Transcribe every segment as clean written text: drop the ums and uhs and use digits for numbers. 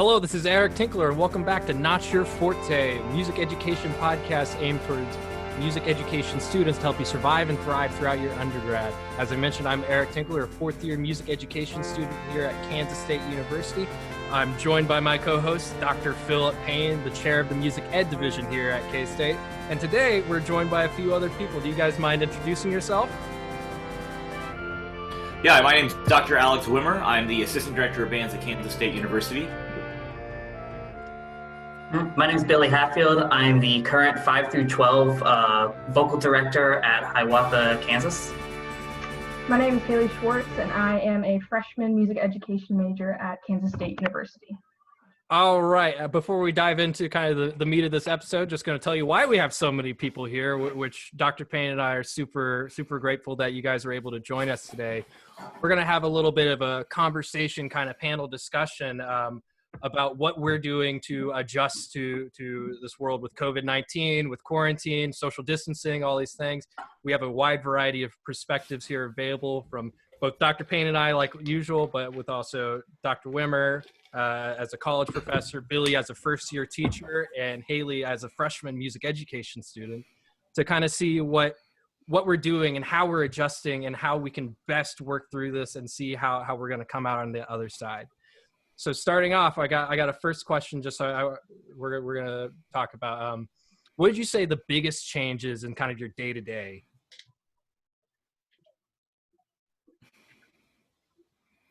Hello, this is Eric Tinkler, and welcome back to Not Your Forte, music education podcast aimed towards music education students to help you survive and thrive throughout your undergrad. As I mentioned, I'm Eric Tinkler, a fourth-year music education student here at Kansas State University. I'm joined by my co-host, Dr. Phillip Payne, the chair of the Music Ed division here at K-State. And today, we're joined by a few other people. Do you guys mind introducing yourself? Yeah, my name's Dr. Alex Wimmer. I'm the Assistant Director of Bands at Kansas State University. My name is Billy Hatfield. I'm the current 5 through 12 vocal director at Hiawatha, Kansas. My name is Haley Schwartz, and I am a freshman music education major at Kansas State University. All right. Before we dive into kind of the meat of this episode, just going to tell you why we have so many people here, which Dr. Payne and I are super grateful that you guys are able to join us today. We're going to have a little bit of a conversation, kind of panel discussion about what we're doing to adjust to this world with COVID-19, with quarantine, social distancing, all these things. We have a wide variety of perspectives here available from both Dr. Payne and I, like usual, but with also Dr. Wimmer as a college professor, Billy as a first-year teacher, and Haley as a freshman music education student, to kind of see what we're doing and how we're adjusting and how we can best work through this and see how we're going to come out on the other side. So starting off, I got a first question. Just we're going to talk about what did you say the biggest changes in kind of your day to day?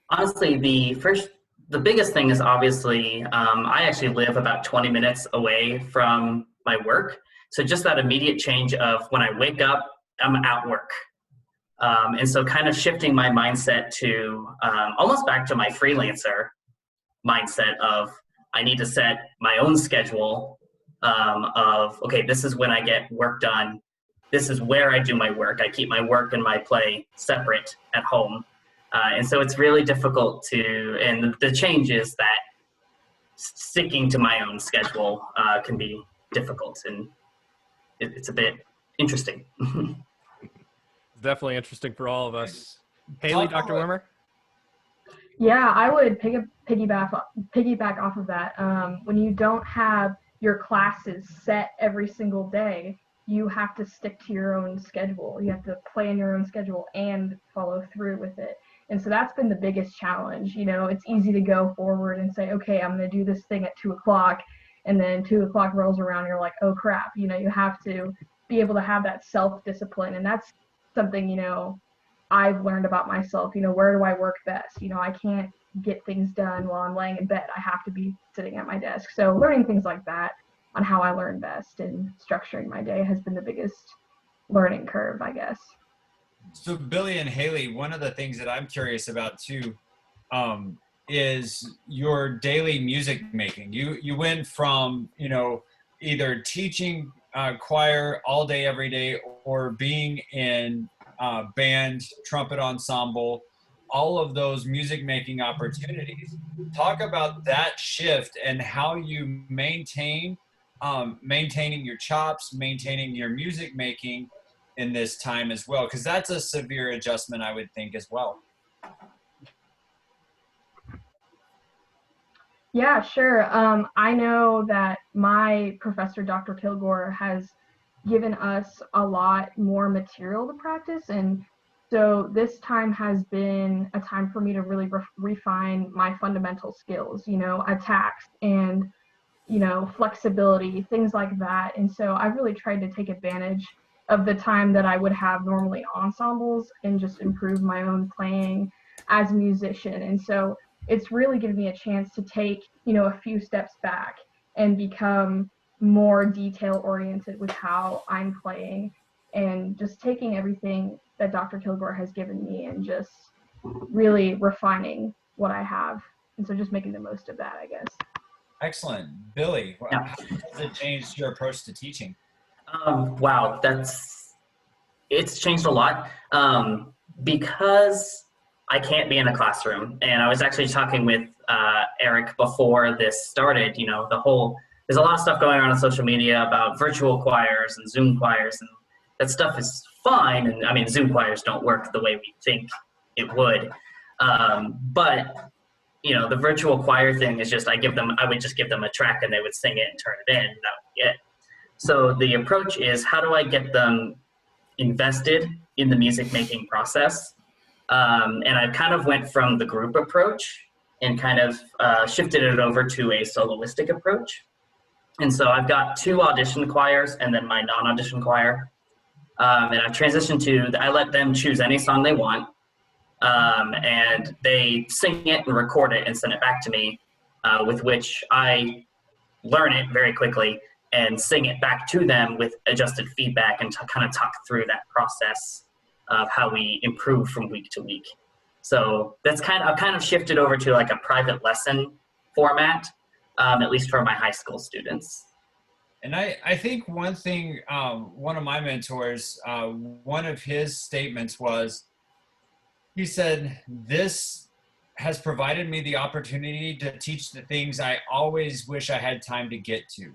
Honestly, the biggest thing is obviously I actually live about 20 minutes away from my work, so just that immediate change of when I wake up, I'm at work, and so kind of shifting my mindset to almost back to my freelancer mindset of I need to set my own schedule of, okay, this is when I get work done. This is where I do my work. I keep my work and my play separate at home. And so it's really difficult and the change is that sticking to my own schedule can be difficult, and it's a bit interesting. Definitely interesting for all of us. Haley, Dr. Wimmer? Yeah, I would piggyback off of that. When you don't have your classes set every single day, you have to stick to your own schedule. You have to plan your own schedule and follow through with it. And so that's been the biggest challenge. You know, it's easy to go forward and say, okay, I'm going to do this thing at 2 o'clock. And then 2 o'clock rolls around and you're like, oh crap. You know, you have to be able to have that self-discipline. And that's something, you know, I've learned about myself. You know, where do I work best? You know, I can't get things done while I'm laying in bed. I have to be sitting at my desk. So learning things like that on how I learn best and structuring my day has been the biggest learning curve, I guess. So Billy and Haley, one of the things that I'm curious about too is your daily music making. You went from, you know, either teaching choir all day, every day, or being in band, trumpet ensemble, all of those music making opportunities. Talk about that shift and how you maintaining your chops, maintaining your music making in this time as well, because that's a severe adjustment, I would think, as well. Yeah, sure. I know that my professor, Dr. Kilgore, has given us a lot more material to practice, and so this time has been a time for me to really refine my fundamental skills, you know, attacks and, you know, flexibility, things like that. And so I've really tried to take advantage of the time that I would have normally ensembles and just improve my own playing as a musician. And so it's really given me a chance to take, you know, a few steps back and become more detail oriented with how I'm playing, and just taking everything that Dr. Kilgore has given me and just really refining what I have. And so just making the most of that, I guess. Excellent. Billy, Yeah. how has it changed your approach to teaching? Wow, it's changed a lot because I can't be in a classroom. And I was actually talking with Eric before this started. You know, there's a lot of stuff going on social media about virtual choirs and Zoom choirs, and that stuff is fine. And I mean, Zoom choirs don't work the way we think it would. But the virtual choir thing is just I would just give them a track and they would sing it and turn it in. And that would be it. So the approach is, how do I get them invested in the music making process? And I kind of went from the group approach and kind of shifted it over to a soloistic approach. And so I've got 2 audition choirs and then my non-audition choir. And I've transitioned to, I let them choose any song they want. And they sing it and record it and send it back to me, with which I learn it very quickly and sing it back to them with adjusted feedback and to kind of talk through that process of how we improve from week to week. So I've kind of shifted over to like a private lesson format, at least for my high school students. And I think one thing, one of my mentors, one of his statements was, he said, "This has provided me the opportunity to teach the things I always wish I had time to get to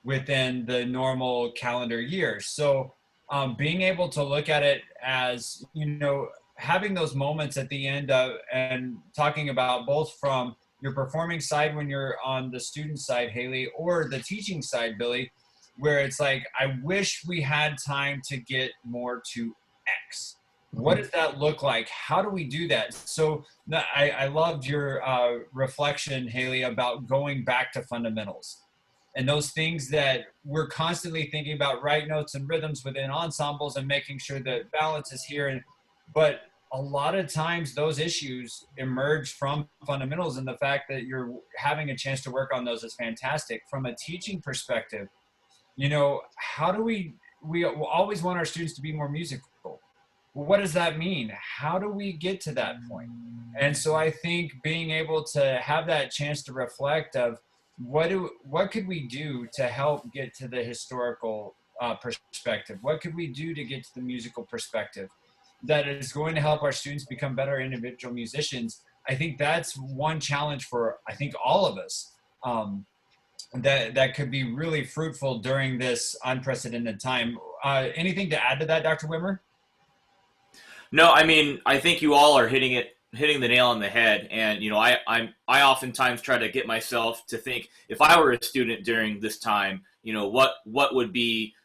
within the normal calendar year." So being able to look at it as, having those moments at the end of, and talking about both from your performing side when you're on the student side, Haley, or the teaching side, Billy, where it's like, I wish we had time to get more to X. What does that look like? How do we do that? So I loved your reflection, Haley, about going back to fundamentals and those things that we're constantly thinking about, right notes and rhythms within ensembles and making sure that balance is here. But a lot of times those issues emerge from fundamentals, and the fact that you're having a chance to work on those is fantastic. From a teaching perspective, how do we always want our students to be more musical. Well, what does that mean? How do we get to that point? And so I think being able to have that chance to reflect of what could we do to help get to the historical perspective? What could we do to get to the musical perspective that is going to help our students become better individual musicians? I think that's one challenge for, I think, all of us, that could be really fruitful during this unprecedented time. Anything to add to that, Dr. Wimmer? No, I mean, I think you all are hitting the nail on the head. And, I oftentimes try to get myself to think, if I were a student during this time, what would be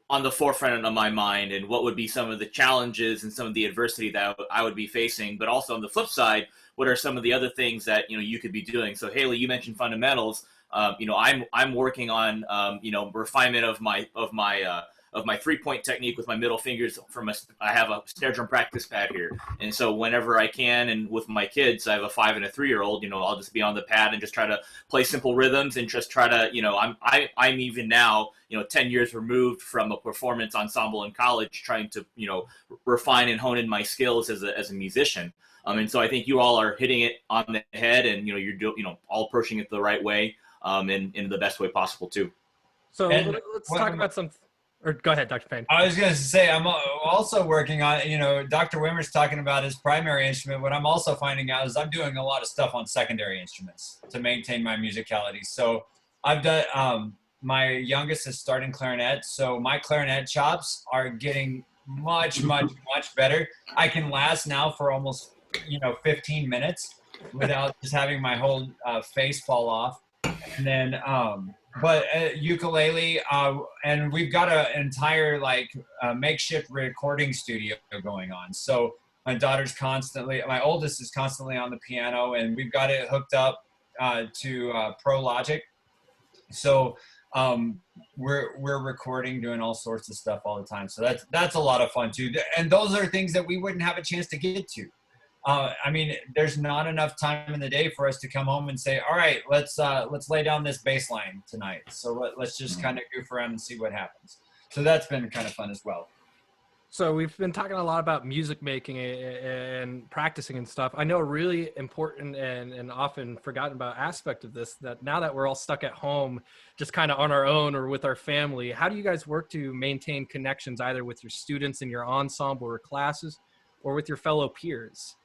on the forefront of my mind, and what would be some of the challenges and some of the adversity that I would be facing. But also on the flip side, what are some of the other things that, you could be doing? So Haley, you mentioned fundamentals. I'm working on, refinement of my 3-point technique with my middle fingers. I have a snare drum practice pad here, and so whenever I can, and with my kids, I have a 5 and a 3-year-old. I'll just be on the pad and just try to play simple rhythms and just try to, I'm even now, 10 years removed from a performance ensemble in college, trying to, refine and hone in my skills as a musician. And so I think you all are hitting it on the head, and you're all approaching it the right way, and in the best way possible too. So let's talk about some. Or go ahead, Dr. Payne. I was going to say, I'm also working on, Dr. Wimmer's talking about his primary instrument. What I'm also finding out is I'm doing a lot of stuff on secondary instruments to maintain my musicality. So I've done, my youngest is starting clarinet. So my clarinet chops are getting much, much, much better. I can last now for almost, 15 minutes without just having my whole face fall off. And then, but ukulele, and we've got an entire makeshift recording studio going on. So my oldest is constantly on the piano, and we've got it hooked up to Pro Logic. So we're recording, doing all sorts of stuff all the time. So that's a lot of fun too. And those are things that we wouldn't have a chance to get to. There's not enough time in the day for us to come home and say, all right, let's lay down this bass line tonight. So let's just kind of goof around and see what happens. So that's been kind of fun as well. So we've been talking a lot about music making and practicing and stuff. I know a really important and often forgotten about aspect of this, that now that we're all stuck at home, just kind of on our own or with our family, how do you guys work to maintain connections either with your students in your ensemble or classes or with your fellow peers?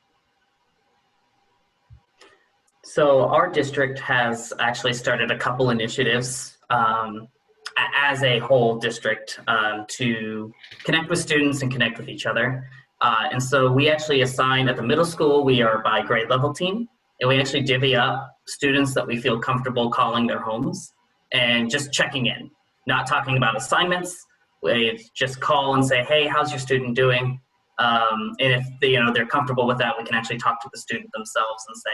So our district has actually started a couple initiatives as a whole district to connect with students and connect with each other. And so we actually assign at the middle school, we are by grade level team. and we actually divvy up students that we feel comfortable calling their homes and just checking in, not talking about assignments. We just call and say, hey, how's your student doing? And if they're comfortable with that, we can actually talk to the student themselves and say,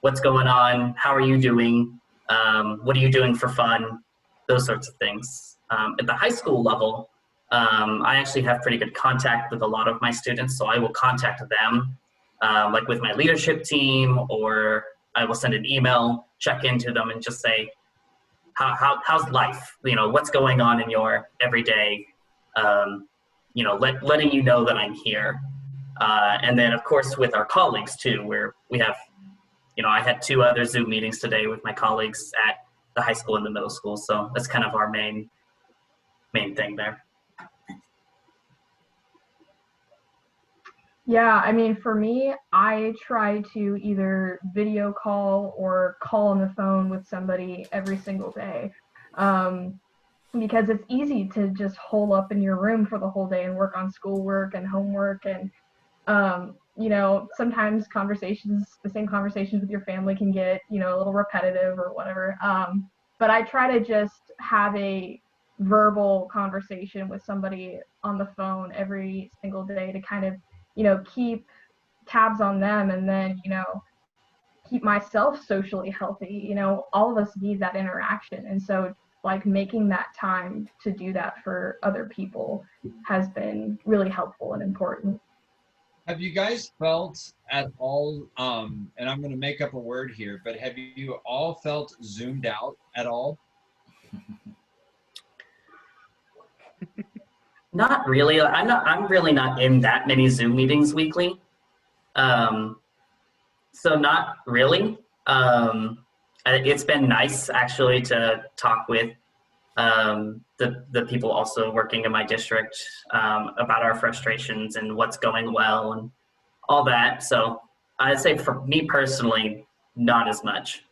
what's going on? How are you doing? What are you doing for fun? Those sorts of things. At the high school level, I actually have pretty good contact with a lot of my students, so I will contact them, like with my leadership team, or I will send an email, check into them, and just say, how's life? What's going on in your everyday? Letting you know that I'm here. And then, of course, with our colleagues too, where we have, I had 2 other Zoom meetings today with my colleagues at the high school and the middle school. So that's kind of our main thing there. Yeah, I mean, for me, I try to either video call or call on the phone with somebody every single day. Because it's easy to just hole up in your room for the whole day and work on schoolwork and homework. And, sometimes the same conversations with your family can get, a little repetitive or whatever. But I try to just have a verbal conversation with somebody on the phone every single day to kind of, keep tabs on them, and then, keep myself socially healthy. All of us need that interaction. And so like making that time to do that for other people has been really helpful and important. Have you guys felt at all, and I'm going to make up a word here, but have you all felt zoomed out at all? Not really. I'm really not in that many Zoom meetings weekly. So not really. It's been nice actually to talk with the people also working in my district about our frustrations and what's going well and all that. So I'd say for me personally, not as much.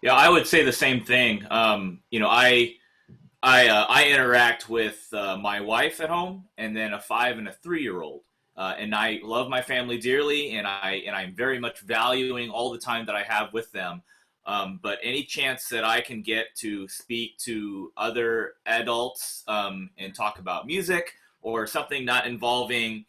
Yeah, I would say the same thing. I interact with my wife at home, and then a 5 and a 3-year-old. And I love my family dearly, and I'm very much valuing all the time that I have with them. But any chance that I can get to speak to other adults and talk about music or something not involving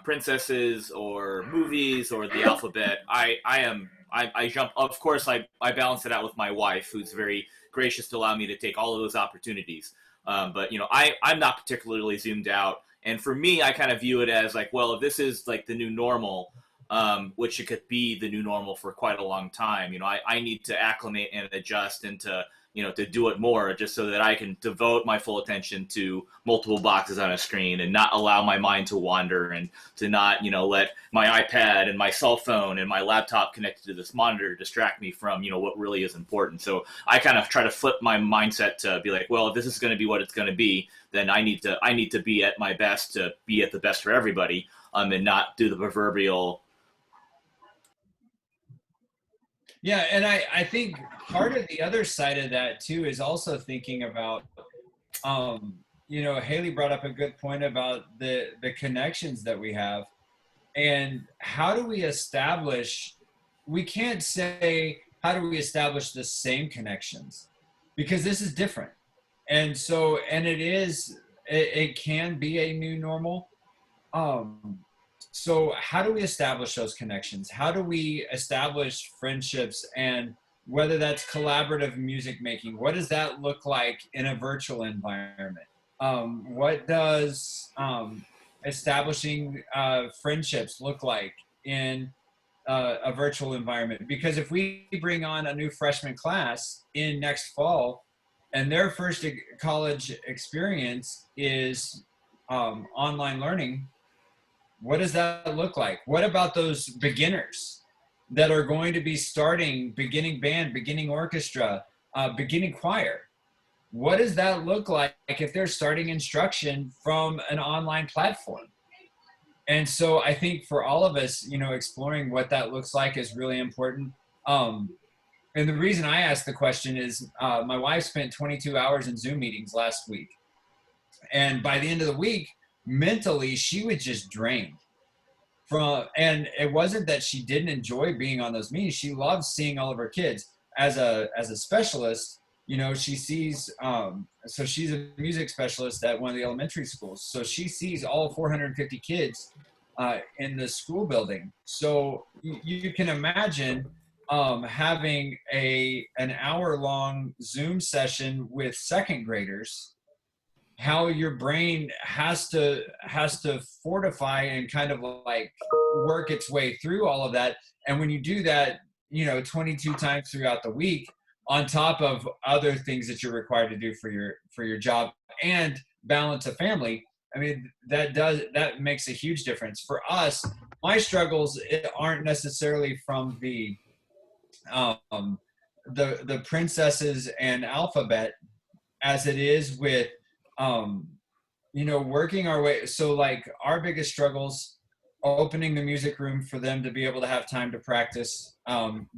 princesses or movies or the alphabet, I jump. Of course, I balance it out with my wife, who's very gracious to allow me to take all of those opportunities. But I'm not particularly zoomed out. And for me, I kind of view it as like, well, if this is like the new normal, which it could be the new normal for quite a long time, I need to acclimate and adjust and to do it more, just so that I can devote my full attention to multiple boxes on a screen and not allow my mind to wander, and to not, let my iPad and my cell phone and my laptop connected to this monitor distract me from, what really is important. So I kind of try to flip my mindset to be like, well, if this is going to be what it's going to be, then I need to be at my best to be at the best for everybody, and not do the proverbial. Yeah, and I think part of the other side of that too is also thinking about, Haley brought up a good point about the connections that we have, and how do we establish, we can't say, how do we establish the same connections? Because this is different. And so, and it can be a new normal. So how do we establish those connections? How do we establish friendships, and whether that's collaborative music making? What does that look like in a virtual environment? What does establishing friendships look like in a virtual environment? Because if we bring on a new freshman class in next fall, and their first college experience is online learning, what does that look like? What about those beginners that are going to be starting beginning band, beginning orchestra, beginning choir? What does that look like if they're starting instruction from an online platform? And so I think for all of us, exploring what that looks like is really important. And the reason I asked the question is my wife spent 22 hours in Zoom meetings last week. And by the end of the week, mentally, she was just drained. and it wasn't that she didn't enjoy being on those meetings. She loved seeing all of her kids. As a specialist, she sees, so she's a music specialist at one of the elementary schools. So she sees all 450 kids in the school building. So you can imagine having an hour-long Zoom session with second graders, how your brain has to fortify and kind of like work its way through all of that. And when you do that, 22 times throughout the week, on top of other things that you're required to do for your job and balance a family, I mean, that makes a huge difference. For us, my struggles aren't necessarily from the princesses and alphabet as it is with working our way. So like our biggest struggles, opening the music room for them to be able to have time to practice,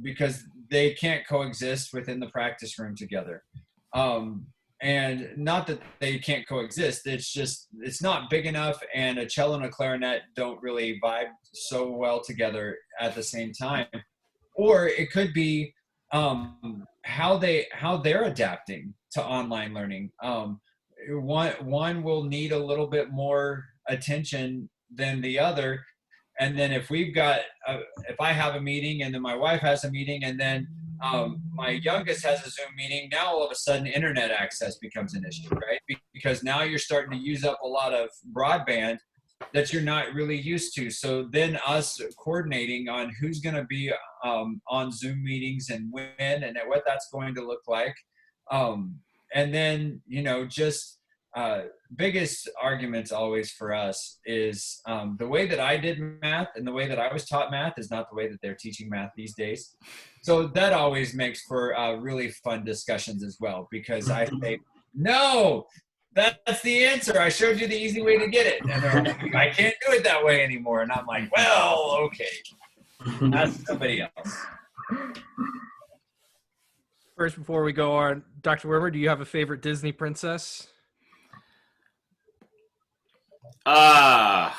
because they can't coexist within the practice room together. And not that they can't coexist, it's just, it's not big enough, and a cello and a clarinet don't really vibe so well together at the same time. Or it could be how they're adapting to online learning. One will need a little bit more attention than the other. And then if I have a meeting and then my wife has a meeting and then my youngest has a Zoom meeting, now all of a sudden internet access becomes an issue, right? Because now you're starting to use up a lot of broadband that you're not really used to. So then us coordinating on who's going to be on Zoom meetings and when and what that's going to look like. And then, biggest arguments always for us is the way that I did math and the way that I was taught math is not the way that they're teaching math these days. So that always makes for really fun discussions as well, because I say, no, that's the answer. I showed you the easy way to get it. And they're like, I can't do it that way anymore. And I'm like, well, okay, ask somebody else. First, before we go on, Dr. Wimmer, do you have a favorite Disney princess? My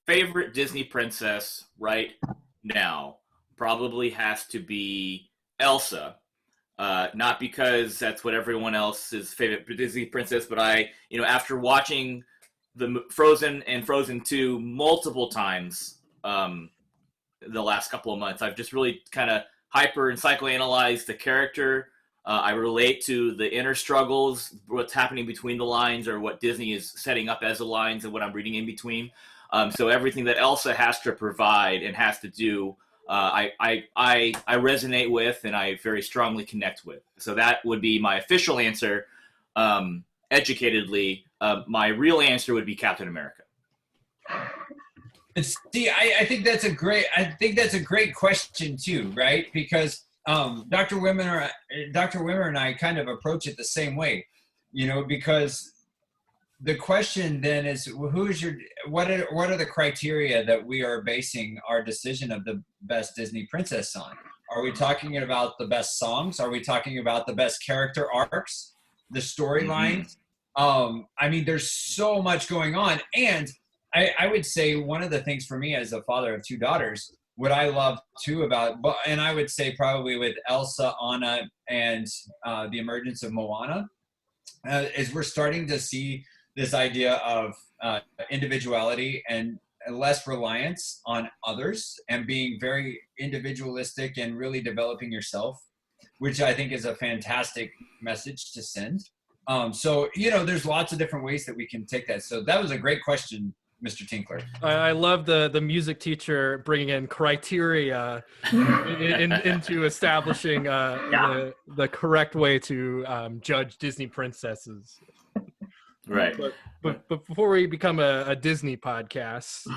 favorite Disney princess right now probably has to be Elsa. Not because that's what everyone else's favorite Disney princess, but after watching the Frozen and Frozen 2 multiple times the last couple of months, I've just really kind of hyper and psychoanalyzed the character. I relate to the inner struggles, what's happening between the lines, or what Disney is setting up as the lines, and what I'm reading in between. So everything that Elsa has to provide and has to do, I resonate with, and I very strongly connect with. So that would be my official answer. Educatedly, my real answer would be Captain America. See, I think that's a great question too, right? Because Dr. Wimmer and I kind of approach it the same way, because the question then is, what are the criteria that we are basing our decision of the best Disney princess on? Are we talking about the best songs? Are we talking about the best character arcs, the storylines? Mm-hmm. There's so much going on. And I would say one of the things for me as a father of two daughters, what I love too and I would say probably with Elsa, Anna, and the emergence of Moana, is we're starting to see this idea of individuality and less reliance on others, and being very individualistic and really developing yourself, which I think is a fantastic message to send. So, there's lots of different ways that we can take that. So that was a great question, Mr. Tinkler. I love the music teacher bringing in criteria into establishing the correct way to judge Disney princesses. Right. But before we become a Disney podcast,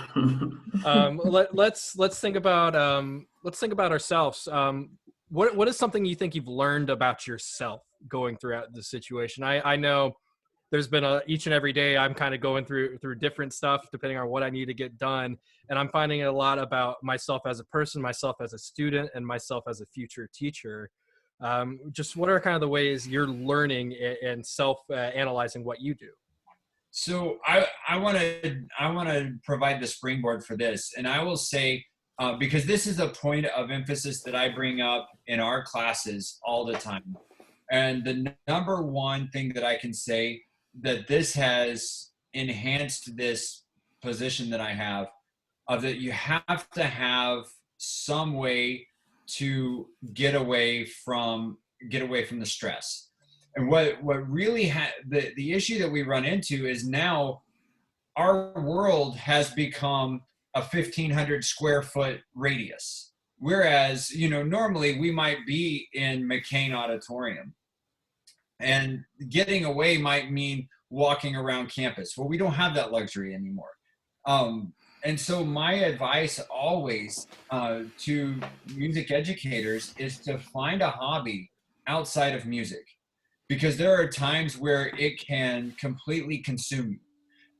let's think about ourselves. What is something you think you've learned about yourself going throughout the situation? I know there's been each and every day I'm kind of going through different stuff depending on what I need to get done. And I'm finding a lot about myself as a person, myself as a student, and myself as a future teacher. Just what are kind of the ways you're learning and self-analyzing what you do? So I want to provide the springboard for this, and I will say, because this is a point of emphasis that I bring up in our classes all the time. And the number one thing that I can say that this has enhanced this position that I have, of that you have to have some way to get away from the stress. And what really the issue that we run into is now our world has become a 1,500 square foot radius. Whereas, normally we might be in McCain Auditorium, and getting away might mean walking around campus. Well, we don't have that luxury anymore. And so my advice always to music educators is to find a hobby outside of music, because there are times where it can completely consume you.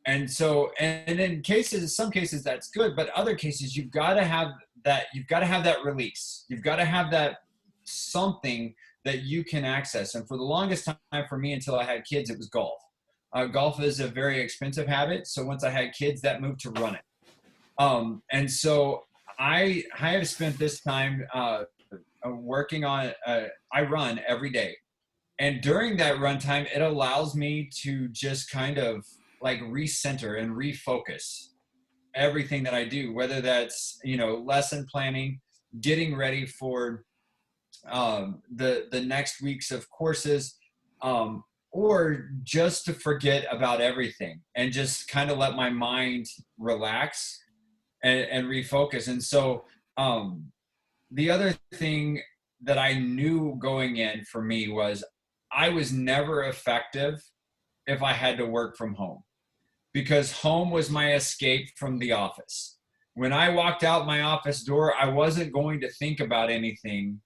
And so, and in some cases that's good, but other cases you've got to have that release. You've got to have that something that you can access. And for the longest time for me, until I had kids, it was golf. Golf is a very expensive habit. So once I had kids, that moved to running. And so I have spent this time working on, I run every day. And during that run time, it allows me to just kind of like recenter and refocus everything that I do, whether that's, lesson planning, getting ready for the next weeks of courses, or just to forget about everything and just kind of let my mind relax and refocus. And so the other thing that I knew going in for me was I was never effective if I had to work from home, because home was my escape from the office. When I walked out my office door, I wasn't going to think about anything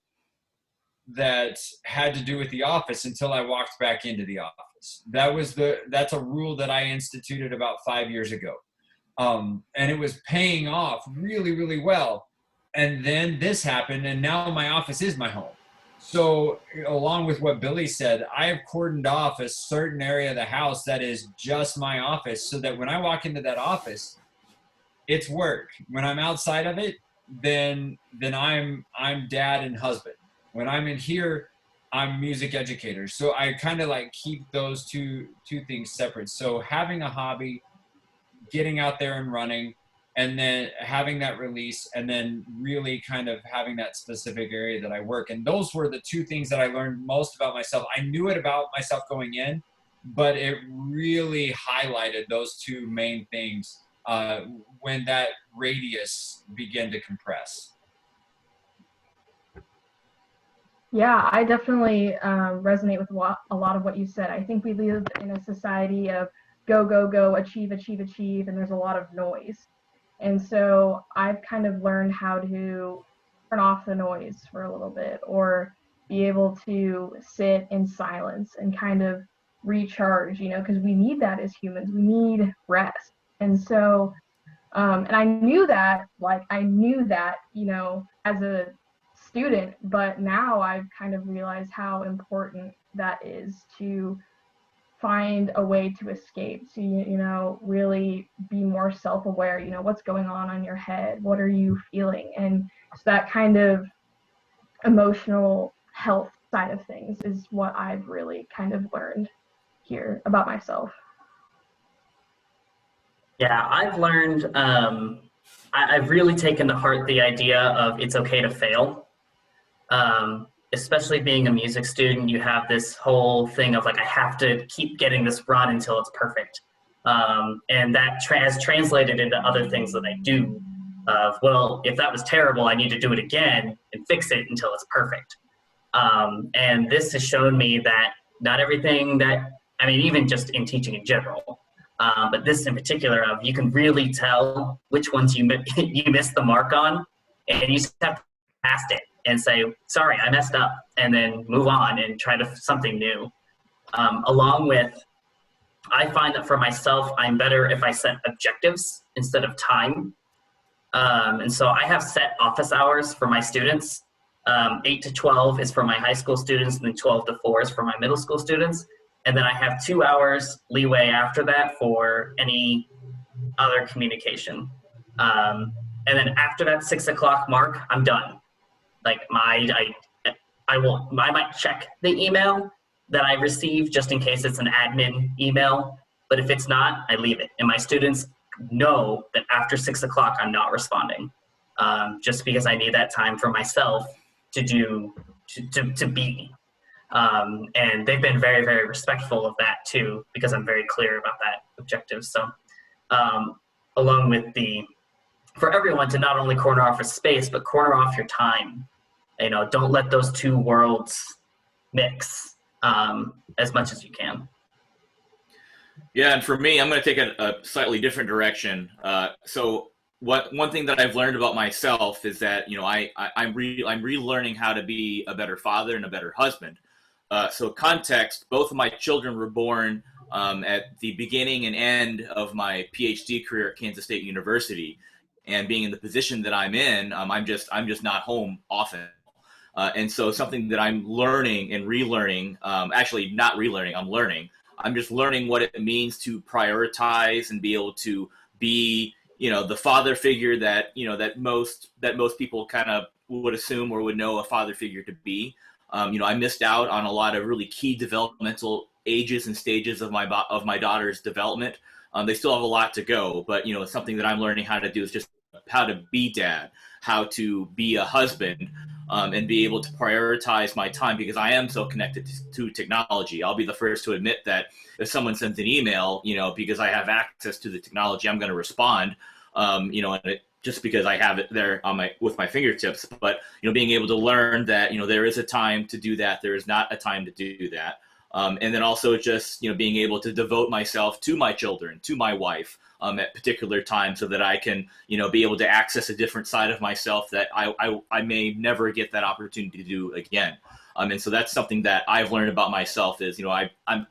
that had to do with the office until I walked back into the office. That's a rule that I instituted about 5 years ago. And it was paying off really, really well. And then this happened, and now my office is my home. So along with what Billy said, I have cordoned off a certain area of the house that is just my office, so that when I walk into that office, it's work. When I'm outside of it, then I'm dad and husband. When I'm in here, I'm music educator. So I kind of like keep those two things separate. So having a hobby, getting out there and running, and then having that release, and then really kind of having that specific area that I work. And those were the two things that I learned most about myself. I knew it about myself going in, but it really highlighted those two main things when that radius began to compress. Yeah, I definitely resonate with a lot of what you said. I think we live in a society of go, go, go, achieve, achieve, achieve, and there's a lot of noise. And so I've kind of learned how to turn off the noise for a little bit, or be able to sit in silence and kind of recharge, because we need that as humans. We need rest. And so, and I knew that, as a student, but now I've kind of realized how important that is to find a way to escape, to really be more self-aware, what's going on your head, what are you feeling, and so that kind of emotional health side of things is what I've really kind of learned here about myself. Yeah, I've learned, I've really taken to heart the idea of it's okay to fail. Especially being a music student, you have this whole thing of like, I have to keep getting this run until it's perfect. And that has translated into other things that I do. Well, if that was terrible, I need to do it again and fix it until it's perfect. And this has shown me that not everything even just in teaching in general, but this in particular, you can really tell which ones you missed the mark on, and you just have to past it and say, sorry, I messed up, and then move on and try something new. Along with, I find that for myself, I'm better if I set objectives instead of time. And so I have set office hours for my students. 8 to 12 is for my high school students, and then 12 to 4 is for my middle school students. And then I have 2 hours leeway after that for any other communication. And then after that 6 o'clock mark, I'm done. Like I might check the email that I receive just in case it's an admin email. But if it's not, I leave it. And my students know that after 6 o'clock, I'm not responding, just because I need that time for myself to be. And they've been very, very respectful of that too, because I'm very clear about that objective. So along with for everyone to not only corner off a space, but corner off your time. Don't let those two worlds mix as much as you can. Yeah, and for me, I'm going to take a slightly different direction. So one thing that I've learned about myself is that I'm relearning how to be a better father and a better husband. So context: both of my children were born at the beginning and end of my PhD career at Kansas State University, and being in the position that I'm in, I'm just not home often. And so something that I'm learning and relearning, actually not relearning, I'm learning. I'm just learning what it means to prioritize and be able to be, the father figure that most people kind of would assume or would know a father figure to be. I missed out on a lot of really key developmental ages and stages of my daughter's development. They still have a lot to go, but something that I'm learning how to do is just how to be dad, how to be a husband, and be able to prioritize my time, because I am so connected to technology. I'll be the first to admit that if someone sends an email, because I have access to the technology, I'm going to respond, just because I have it there with my fingertips. But being able to learn that there is a time to do that, there is not a time to do that, and then also just being able to devote myself to my children, to my wife, at particular times, so that I can be able to access a different side of myself that I may never get that opportunity to do again. And so that's something that I've learned about myself is I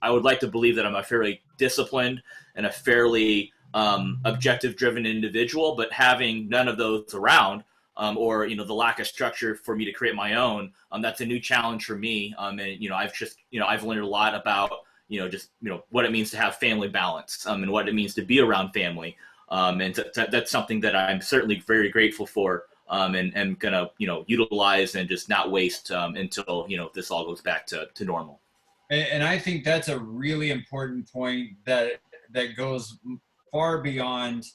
would like to believe that I'm a fairly disciplined and a fairly objective driven individual, but having none of those around, or the lack of structure for me to create my own, that's a new challenge for me. And I've learned a lot about what it means to have family balance, and what it means to be around family, and that's something that I'm certainly very grateful for, and gonna utilize and just not waste until this all goes back to normal. And I think that's a really important point that goes far beyond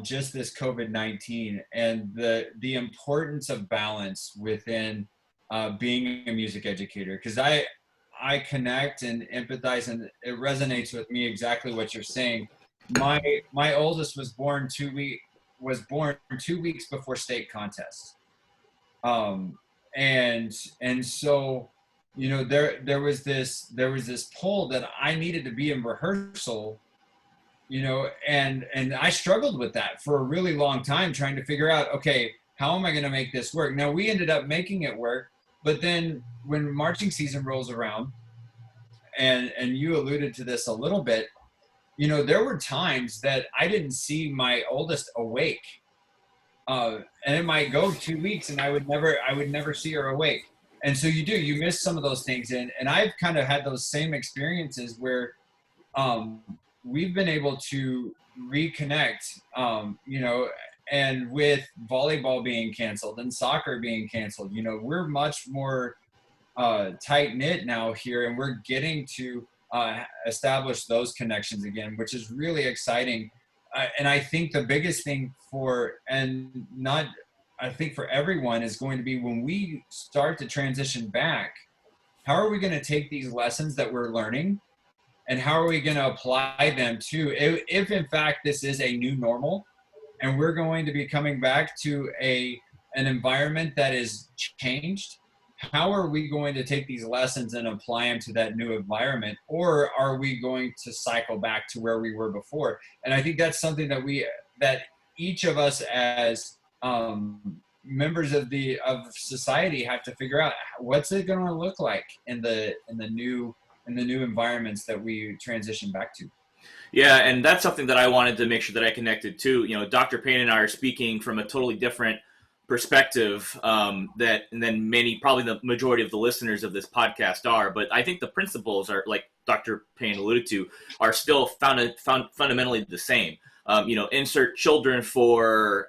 just this COVID-19 and the importance of balance within being a music educator, because I connect and empathize, and it resonates with me exactly what you're saying. My oldest was born 2 weeks before state contests, and so there was this pull that I needed to be in rehearsal, and I struggled with that for a really long time, trying to figure out, okay, how am I going to make this work? Now we ended up making it work. But then when marching season rolls around, and you alluded to this a little bit, there were times that I didn't see my oldest awake. And it might go 2 weeks and I would never see her awake. And so you miss some of those things. And I've kind of had those same experiences where we've been able to reconnect, and with volleyball being canceled and soccer being canceled, we're much more tight knit now here, and we're getting to establish those connections again, which is really exciting. And I think the biggest thing for everyone is going to be when we start to transition back, how are we going to take these lessons that we're learning, and how are we going to apply them to, if in fact this is a new normal, and we're going to be coming back to an environment that is changed, how are we going to take these lessons and apply them to that new environment? Or are we going to cycle back to where we were before? And I think that's something that each of us as members of society have to figure out. What's it going to look like in the new environments that we transition back to? Yeah, and that's something that I wanted to make sure that I connected to. Dr. Payne and I are speaking from a totally different perspective than probably the majority of the listeners of this podcast are. But I think the principles are Dr. Payne alluded to, are still fundamentally the same. Insert children for,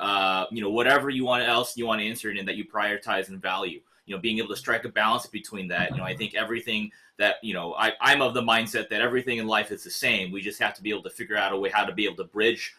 whatever else you want to insert in that you prioritize and value. Being able to strike a balance between that. I think everything that, I'm of the mindset that everything in life is the same. We just have to be able to figure out a way how to be able to bridge,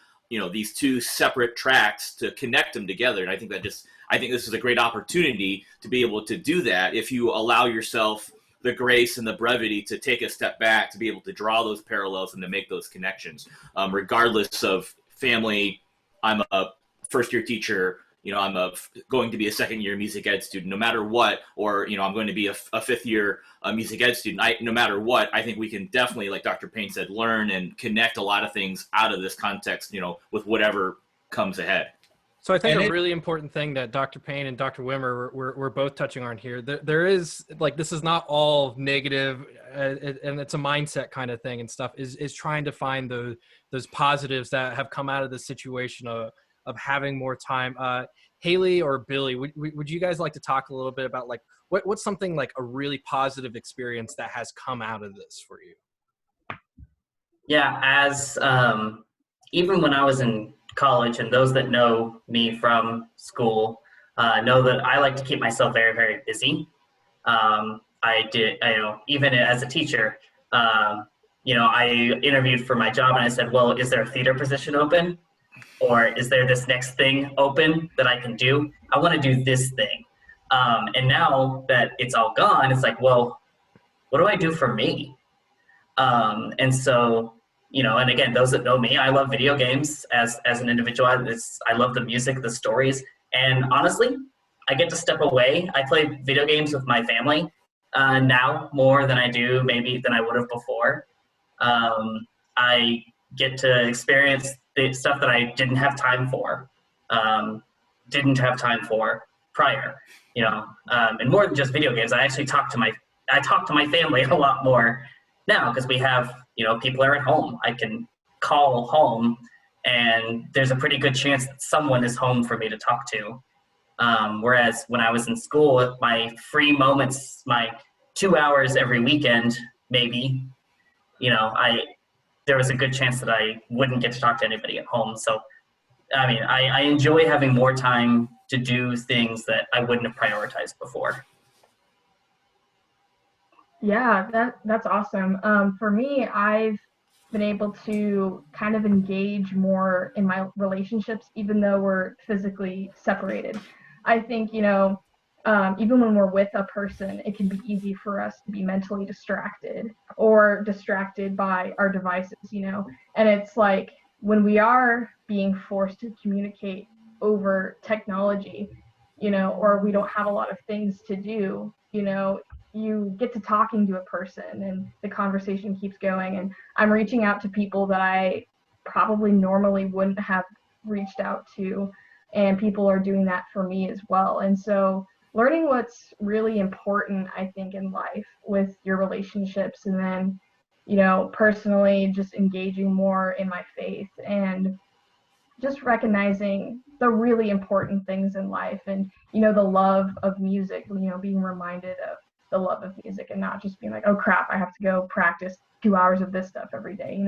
these two separate tracks to connect them together. And I think this is a great opportunity to be able to do that if you allow yourself the grace and the brevity to take a step back, to be able to draw those parallels and to make those connections. Regardless of family, I'm a first-year teacher, I'm going to be a second-year music ed student, no matter what, or, I'm going to be a fifth-year music ed student. No matter what, I think we can definitely, like Dr. Payne said, learn and connect a lot of things out of this context, with whatever comes ahead. So I think a really important thing that Dr. Payne and Dr. Wimmer were both touching on here, there is, like, this is not all negative, and it's a mindset kind of thing and stuff, is trying to find those positives that have come out of the situation of having more time. Haley or Billy, would you guys like to talk a little bit about, like, what's something like a really positive experience that has come out of this for you? Yeah, as even when I was in college, and those that know me from school know that I like to keep myself very, very busy. Even as a teacher, I interviewed for my job and I said, well, is there a theater position open? Or is there this next thing open that I can do? I want to do this thing. And now that it's all gone, it's like, well, what do I do for me? And so, and again, those that know me, I love video games as an individual. I love the music, the stories. And honestly, I get to step away. I play video games with my family now more than I do maybe than I would have before. I get to experience the stuff that I didn't have time for prior, and more than just video games. I actually talk to my family a lot more now because we have, people are at home. I can call home and there's a pretty good chance that someone is home for me to talk to. Whereas when I was in school, my free moments, my 2 hours every weekend, maybe, there was a good chance that I wouldn't get to talk to anybody at home. So, I enjoy having more time to do things that I wouldn't have prioritized before. Yeah, that's awesome. For me, I've been able to kind of engage more in my relationships, even though we're physically separated. I think, even when we're with a person, it can be easy for us to be mentally distracted or distracted by our devices, and it's like when we are being forced to communicate over technology, or we don't have a lot of things to do, you get to talking to a person and the conversation keeps going, and I'm reaching out to people that I probably normally wouldn't have reached out to, and people are doing that for me as well. And so learning what's really important, I think, in life with your relationships, and then, personally just engaging more in my faith and just recognizing the really important things in life, and, the love of music, being reminded of the love of music and not just being like, oh crap, I have to go practice 2 hours of this stuff every day,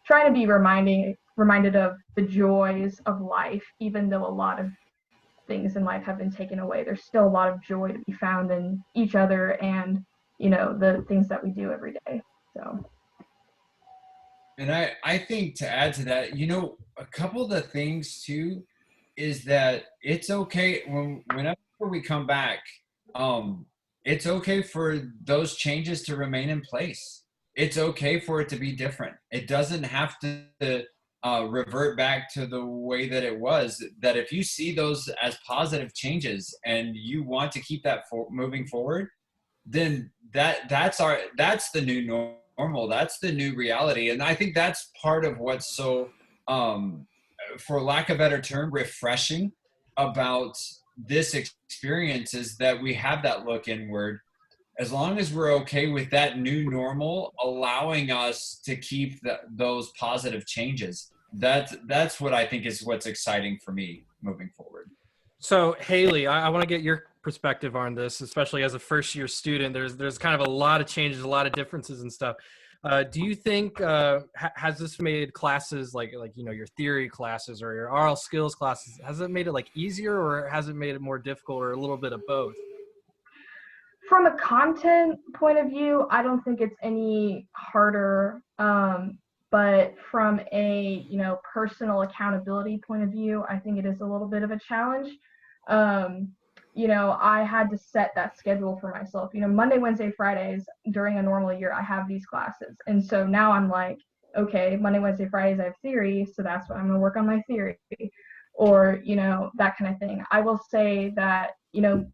trying to be reminded of the joys of life, even though a lot of things in life have been taken away. There's still a lot of joy to be found in each other and, the things that we do every day. So. And I think to add to that, a couple of the things too, is that it's okay whenever we come back, it's okay for those changes to remain in place. It's okay for it to be different. It doesn't have to revert back to the way that it was. That if you see those as positive changes and you want to keep that moving forward, then that's the new normal. That's the new reality. And I think that's part of what's so, for lack of a better term, refreshing about this experience, is that we have that look inward. As long as we're okay with that new normal, allowing us to keep those positive changes, that's what I think is what's exciting for me moving forward. So Haley, I want to get your perspective on this, especially as a first-year student. There's kind of a lot of changes, a lot of differences and stuff. Do you think has this made classes like your theory classes or your oral skills classes, has it made it like easier, or has it made it more difficult, or a little bit of both? From a content point of view, I don't think it's any harder. But from a personal accountability point of view, I think it is a little bit of a challenge. I had to set that schedule for myself. Monday, Wednesday, Fridays during a normal year, I have these classes. And so now I'm like, okay, Monday, Wednesday, Fridays, I have theory. So that's what I'm going to work on my theory, or, that kind of thing. I will say that,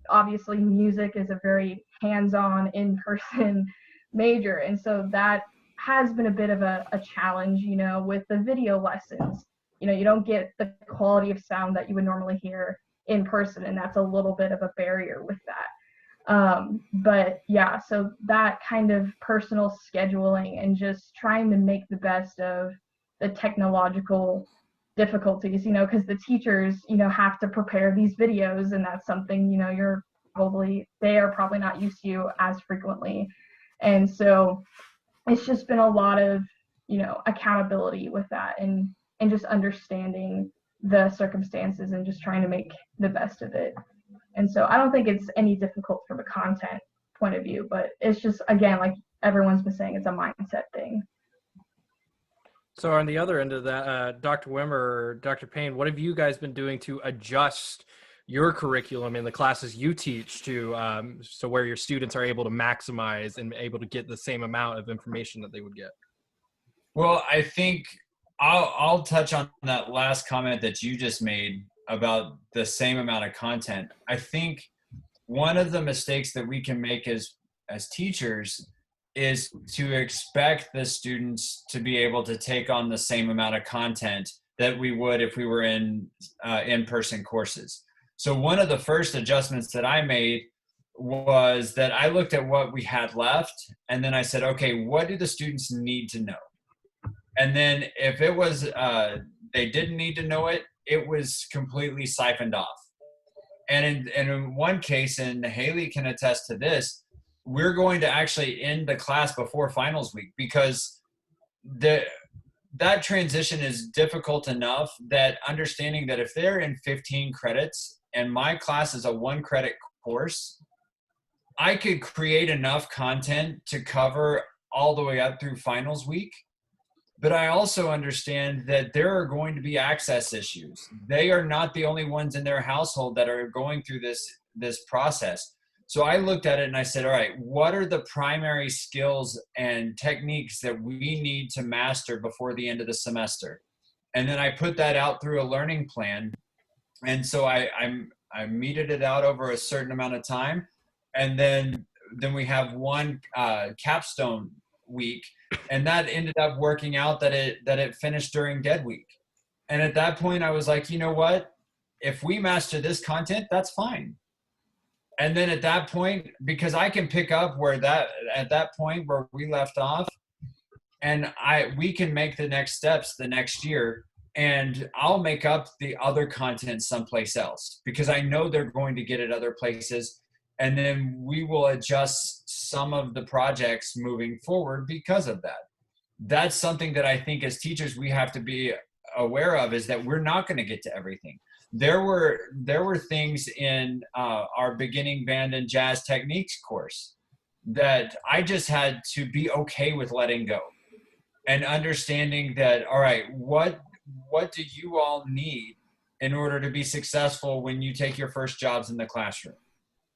obviously music is a very hands-on in-person major. And so that has been a bit of a challenge, with the video lessons. You don't get the quality of sound that you would normally hear in person, and that's a little bit of a barrier with that. But yeah, so that kind of personal scheduling and just trying to make the best of the technological difficulties, because the teachers, have to prepare these videos, and that's something, they are probably not used to as frequently. And so it's just been a lot of, accountability with that, and just understanding the circumstances and just trying to make the best of it. And so I don't think it's any difficult from a content point of view, but it's just, again, like everyone's been saying, it's a mindset thing. So on the other end of that, Dr. Wimmer or Dr. Payne, what have you guys been doing to adjust your curriculum in the classes you teach to so where your students are able to maximize and able to get the same amount of information that they would get? Well, I think I'll touch on that last comment that you just made about the same amount of content. I think one of the mistakes that we can make as teachers is to expect the students to be able to take on the same amount of content that we would if we were in in-person courses. So one of the first adjustments that I made was that I looked at what we had left, and then I said, okay, what do the students need to know? And then if it was they didn't need to know it, it was completely siphoned off. And in one case, and Haley can attest to this, we're going to actually end the class before finals week, because that transition is difficult enough that understanding that if they're in 15 credits and my class is a 1-credit course, I could create enough content to cover all the way up through finals week. But I also understand that there are going to be access issues. They are not the only ones in their household that are going through this process. So I looked at it and I said, all right, what are the primary skills and techniques that we need to master before the end of the semester? And then I put that out through a learning plan. And so I meted it out over a certain amount of time. And then we have one capstone week, and that ended up working out that it finished during dead week. And at that point I was like, you know what, if we master this content, that's fine. And then at that point, because I can pick up at that point where we left off, and we can make the next steps the next year, and I'll make up the other content someplace else because I know they're going to get it other places. And then we will adjust some of the projects moving forward because of that. That's something that I think as teachers we have to be aware of, is that we're not going to get to everything. There were things in our beginning band and jazz techniques course that I just had to be okay with letting go, and understanding that, all right, what do you all need in order to be successful when you take your first jobs in the classroom?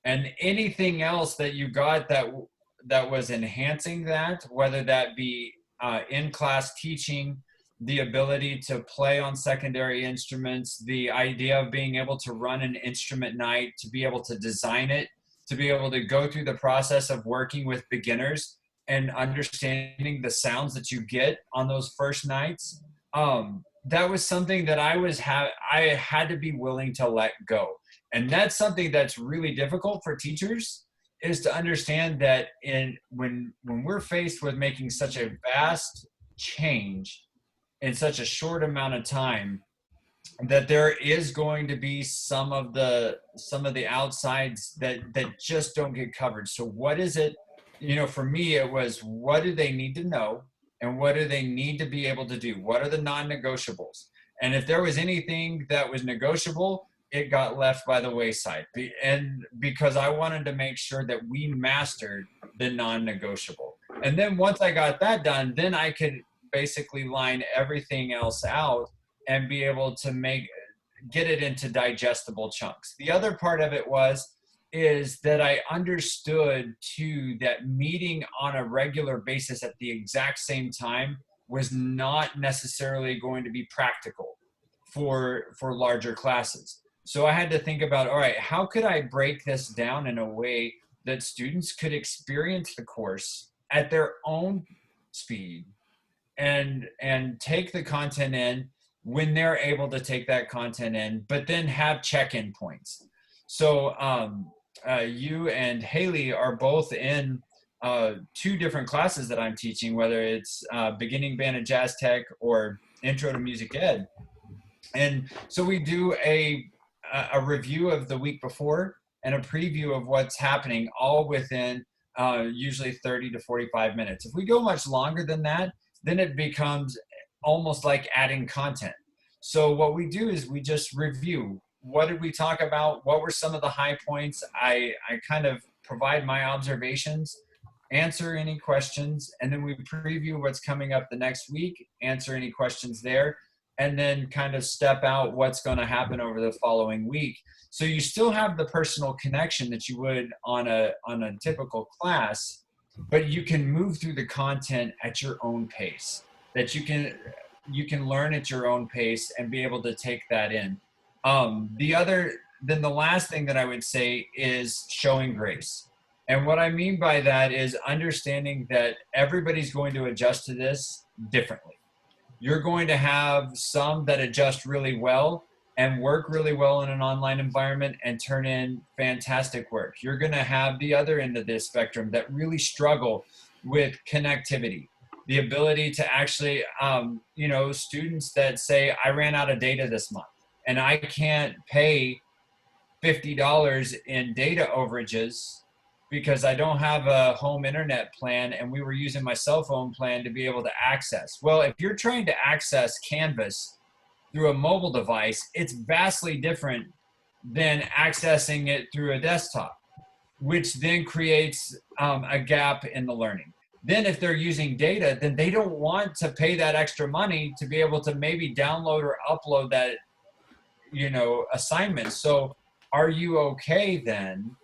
And anything else that you got that was enhancing that, whether that be in-class teaching, the ability to play on secondary instruments, the idea of being able to run an instrument night, to be able to design it, to be able to go through the process of working with beginners and understanding the sounds that you get on those first nights. That was something that I had to be willing to let go. And that's something that's really difficult for teachers, is to understand that when we're faced with making such a vast change in such a short amount of time, that there is going to be some of the outsides that just don't get covered. So what is it for me, it was, what do they need to know? And what do they need to be able to do? What are the non-negotiables? And if there was anything that was negotiable, it got left by the wayside. And because I wanted to make sure that we mastered the non-negotiable. And then once I got that done, then I could basically line everything else out and be able to get it into digestible chunks. The other part of it is that I understood too that meeting on a regular basis at the exact same time was not necessarily going to be practical for larger classes. So I had to think about, all right, how could I break this down in a way that students could experience the course at their own speed and take the content in when they're able to take that content in, but then have check-in points. So you and Haley are both in 2 different classes that I'm teaching, whether it's beginning band and jazz tech or intro to music ed. And so we do a review of the week before and a preview of what's happening, all within usually 30 to 45 minutes. If we go much longer than that, then it becomes almost like adding content. So what we do is we just review. What did we talk about? What were some of the high points? I kind of provide my observations, answer any questions, and then we preview what's coming up the next week, answer any questions there, and then kind of step out what's going to happen over the following week. So you still have the personal connection that you would on a typical class, but you can move through the content at your own pace, that you can learn at your own pace and be able to take that in. The last thing that I would say is showing grace. And what I mean by that is understanding that everybody's going to adjust to this differently. You're going to have some that adjust really well and work really well in an online environment and turn in fantastic work. You're going to have the other end of this spectrum that really struggle with connectivity, the ability to actually, students that say, I ran out of data this month and I can't pay $50 in data overages because I don't have a home internet plan and we were using my cell phone plan to be able to access. Well, if you're trying to access Canvas through a mobile device, it's vastly different than accessing it through a desktop, which then creates a gap in the learning. Then if they're using data, then they don't want to pay that extra money to be able to maybe download or upload that, assignment. So are you okay then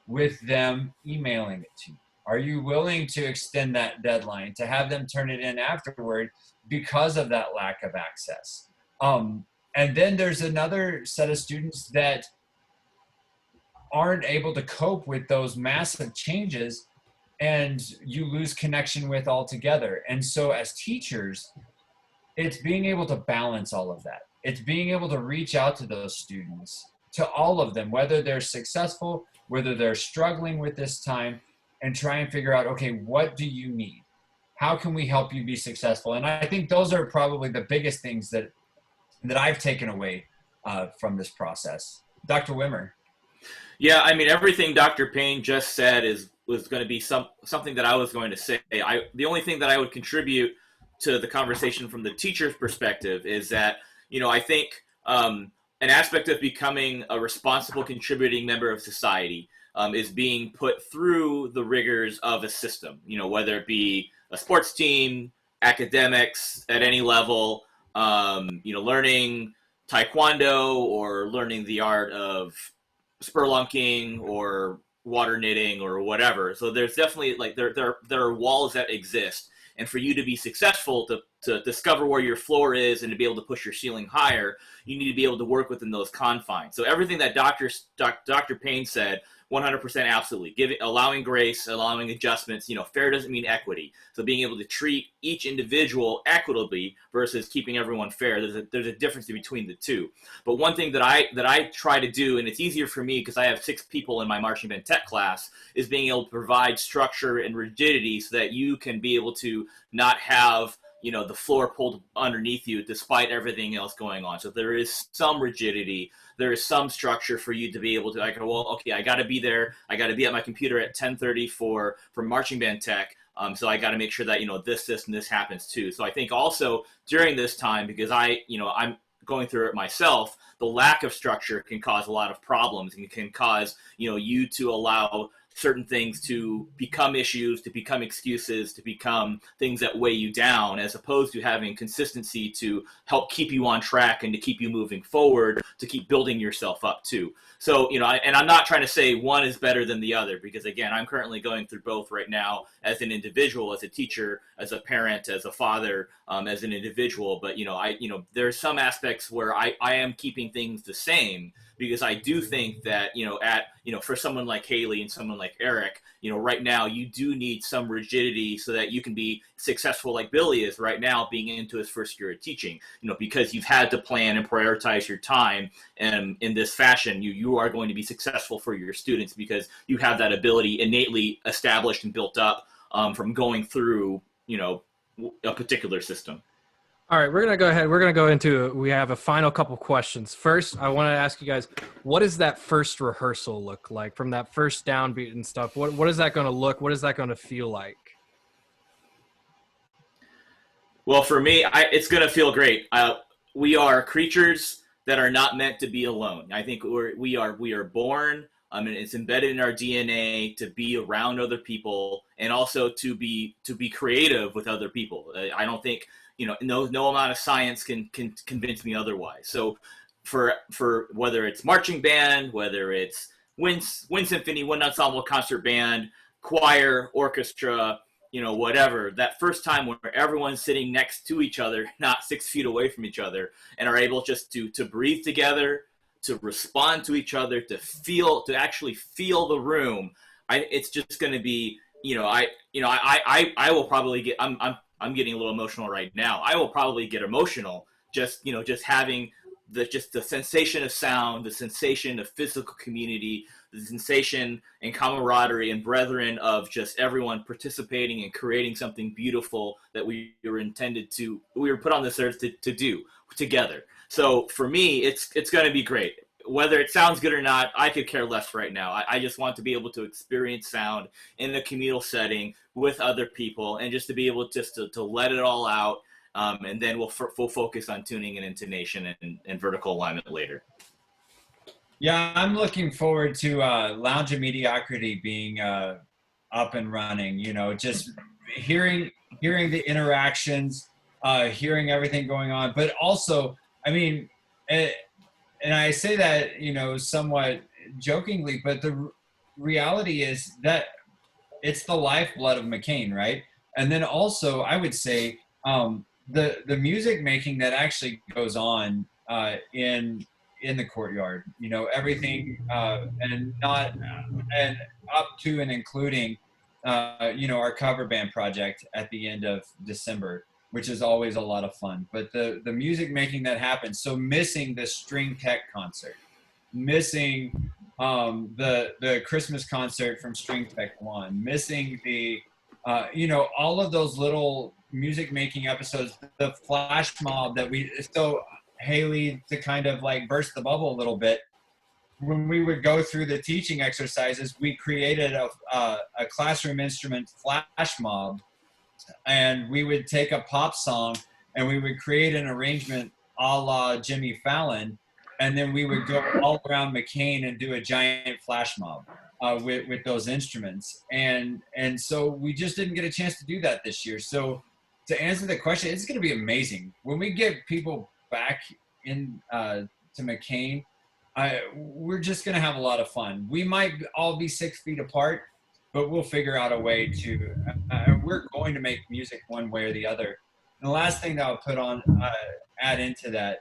with them emailing it to you? Are you willing to extend that deadline to have them turn it in afterward because of that lack of access? And then there's another set of students that aren't able to cope with those massive changes and you lose connection with altogether. And so as teachers, it's being able to balance all of that. It's being able to reach out to those students, to all of them, whether they're successful, whether they're struggling with this time, and try and figure out, okay, what do you need? How can we help you be successful? And I think those are probably the biggest things that I've taken away from this process. Dr. Wimmer. Yeah, I mean, everything Dr. Payne just said was going to be something that I was going to say. The only thing that I would contribute to the conversation from the teacher's perspective is that, I think an aspect of becoming a responsible contributing member of society is being put through the rigors of a system, whether it be a sports team, academics at any level, learning taekwondo or learning the art of spelunking or water knitting or whatever. So there's definitely there are walls that exist, and for you to be successful to discover where your floor is and to be able to push your ceiling higher, you need to be able to work within those confines. So everything that Dr. Payne said, 100% absolutely. Allowing grace, allowing adjustments. Fair doesn't mean equity. So being able to treat each individual equitably versus keeping everyone fair, there's a difference between the two. But one thing that I try to do, and it's easier for me because I have 6 people in my marching band tech class, is being able to provide structure and rigidity so that you can be able to not have the floor pulled underneath you despite everything else going on. So there is some rigidity. There is some structure for you to be able to, like, well, okay, I got to be there. I got to be at my computer at 10:30 for marching band tech. So I got to make sure that, this, and this happens too. So I think also during this time, because I'm going through it myself, the lack of structure can cause a lot of problems and can cause, you to allow certain things to become issues, to become excuses, to become things that weigh you down, as opposed to having consistency to help keep you on track and to keep you moving forward, to keep building yourself up too. So, and I'm not trying to say one is better than the other, because again, I'm currently going through both right now as an individual, as a teacher, as a parent, as a father, as an individual. But, there are some aspects where I am keeping things the same, because I do think that, for someone like Haley and someone like Eric, right now you do need some rigidity so that you can be successful like Billy is right now, being into his first year of teaching, because you've had to plan and prioritize your time. And in this fashion, you are going to be successful for your students because you have that ability innately established and built up from going through, a particular system. All right, we're going to go ahead. We're going to go into, we have a final couple questions. First, I want to ask you guys, what does that first rehearsal look like from that first downbeat and stuff? What is that going to look? What is that going to feel like? Well, for me, it's going to feel great. We are creatures that are not meant to be alone. I think we are born, and it's embedded in our DNA to be around other people and also to be creative with other people. I don't think, no amount of science can convince me otherwise. So for whether it's marching band, whether it's wind symphony, wind ensemble, concert band, choir, orchestra, whatever, that first time where everyone's sitting next to each other, not 6 feet away from each other, and are able just to breathe together, to respond to each other, to actually feel the room. It's just going to be, I will probably get, I'm getting a little emotional right now. I will probably get emotional just having the sensation of sound, the sensation of physical community, the sensation and camaraderie and brethren of just everyone participating and creating something beautiful that we were put on this earth to do together. So for me, it's going to be great. Whether it sounds good or not, I could care less right now. I just want to be able to experience sound in a communal setting with other people, and just to be able to let it all out. And then we'll focus on tuning and intonation and vertical alignment later. Yeah, I'm looking forward to Lounge of Mediocrity being up and running. Just hearing the interactions, hearing everything going on, but also, and I say that, somewhat jokingly, but the reality is that it's the lifeblood of McCain, right? And then also, I would say the music making that actually goes on in the courtyard, everything, and up to and including, our cover band project at the end of December, which is always a lot of fun. But the music making that happens, so missing the string tech concert, missing the Christmas concert from String Tech 1, missing the, all of those little music making episodes, the flash mob that so Haley, to kind of like burst the bubble a little bit, when we would go through the teaching exercises, we created a classroom instrument flash mob. And we would take a pop song and we would create an arrangement a la Jimmy Fallon, and then we would go all around McCain and do a giant flash mob with those instruments. And so we just didn't get a chance to do that this year. So to answer the question, it's going to be amazing. When we get people back in to McCain, we're just going to have a lot of fun. We might all be 6 feet apart, but we'll figure out a way to, we're going to make music one way or the other. And the last thing that I'll add into that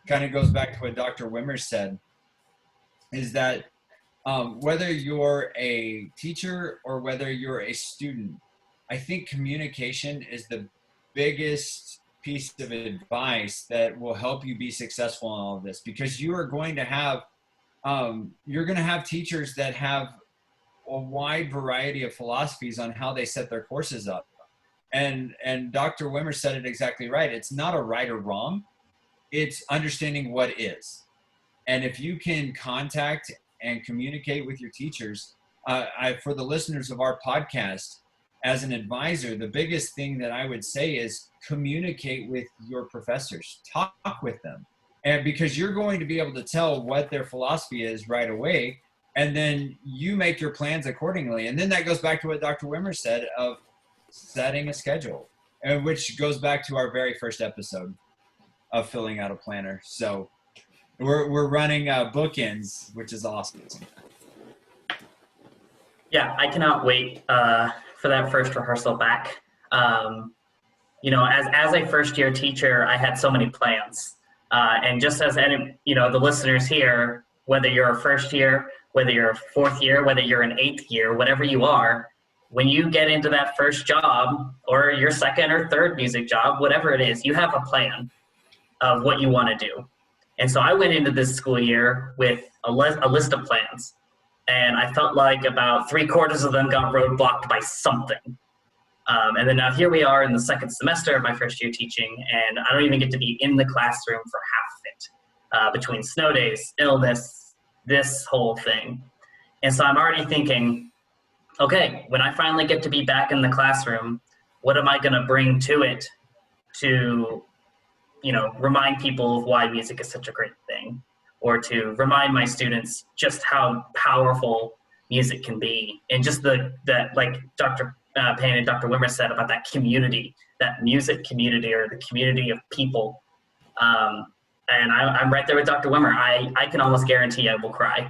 kind of goes back to what Dr. Wimmer said, is that whether you're a teacher or whether you're a student, I think communication is the biggest piece of advice that will help you be successful in all of this, because you are going to have, teachers that have a wide variety of philosophies on how they set their courses up. And Dr. Wimmer said it exactly right. It's not a right or wrong. It's understanding what is. And if you can contact and communicate with your teachers, for the listeners of our podcast, as an advisor, the biggest thing that I would say is communicate with your professors, talk with them. And because you're going to be able to tell what their philosophy is right away, and then you make your plans accordingly. And then that goes back to what Dr. Wimmer said of setting a schedule, and which goes back to our very first episode of filling out a planner. So we're running bookends, which is awesome. Yeah, I cannot wait for that first rehearsal back. You know, as a first year teacher, I had so many plans. And just as any, you know, the listeners here, whether you're a first year, whether you're a fourth year, whether you're an eighth year, whatever you are, when you get into that first job or your second or third music job, whatever it is, you have a plan of what you want to do. And so I went into this school year with a list of plans. And I felt like about 3/4 of them got roadblocked by something. And then now here we are in the second semester of my first year teaching, and I don't even get to be in the classroom for half of it, between snow days, illness, this whole thing. And so I'm already thinking, okay, when I finally get to be back in the classroom, what am I going to bring to it to, you know, remind people of why music is such a great thing, or to remind my students just how powerful music can be, and just that like Dr. Payne and Dr. Wimmer said about that community, that music community, or the community of people. And I'm right there with Dr. Wimmer. I can almost guarantee I will cry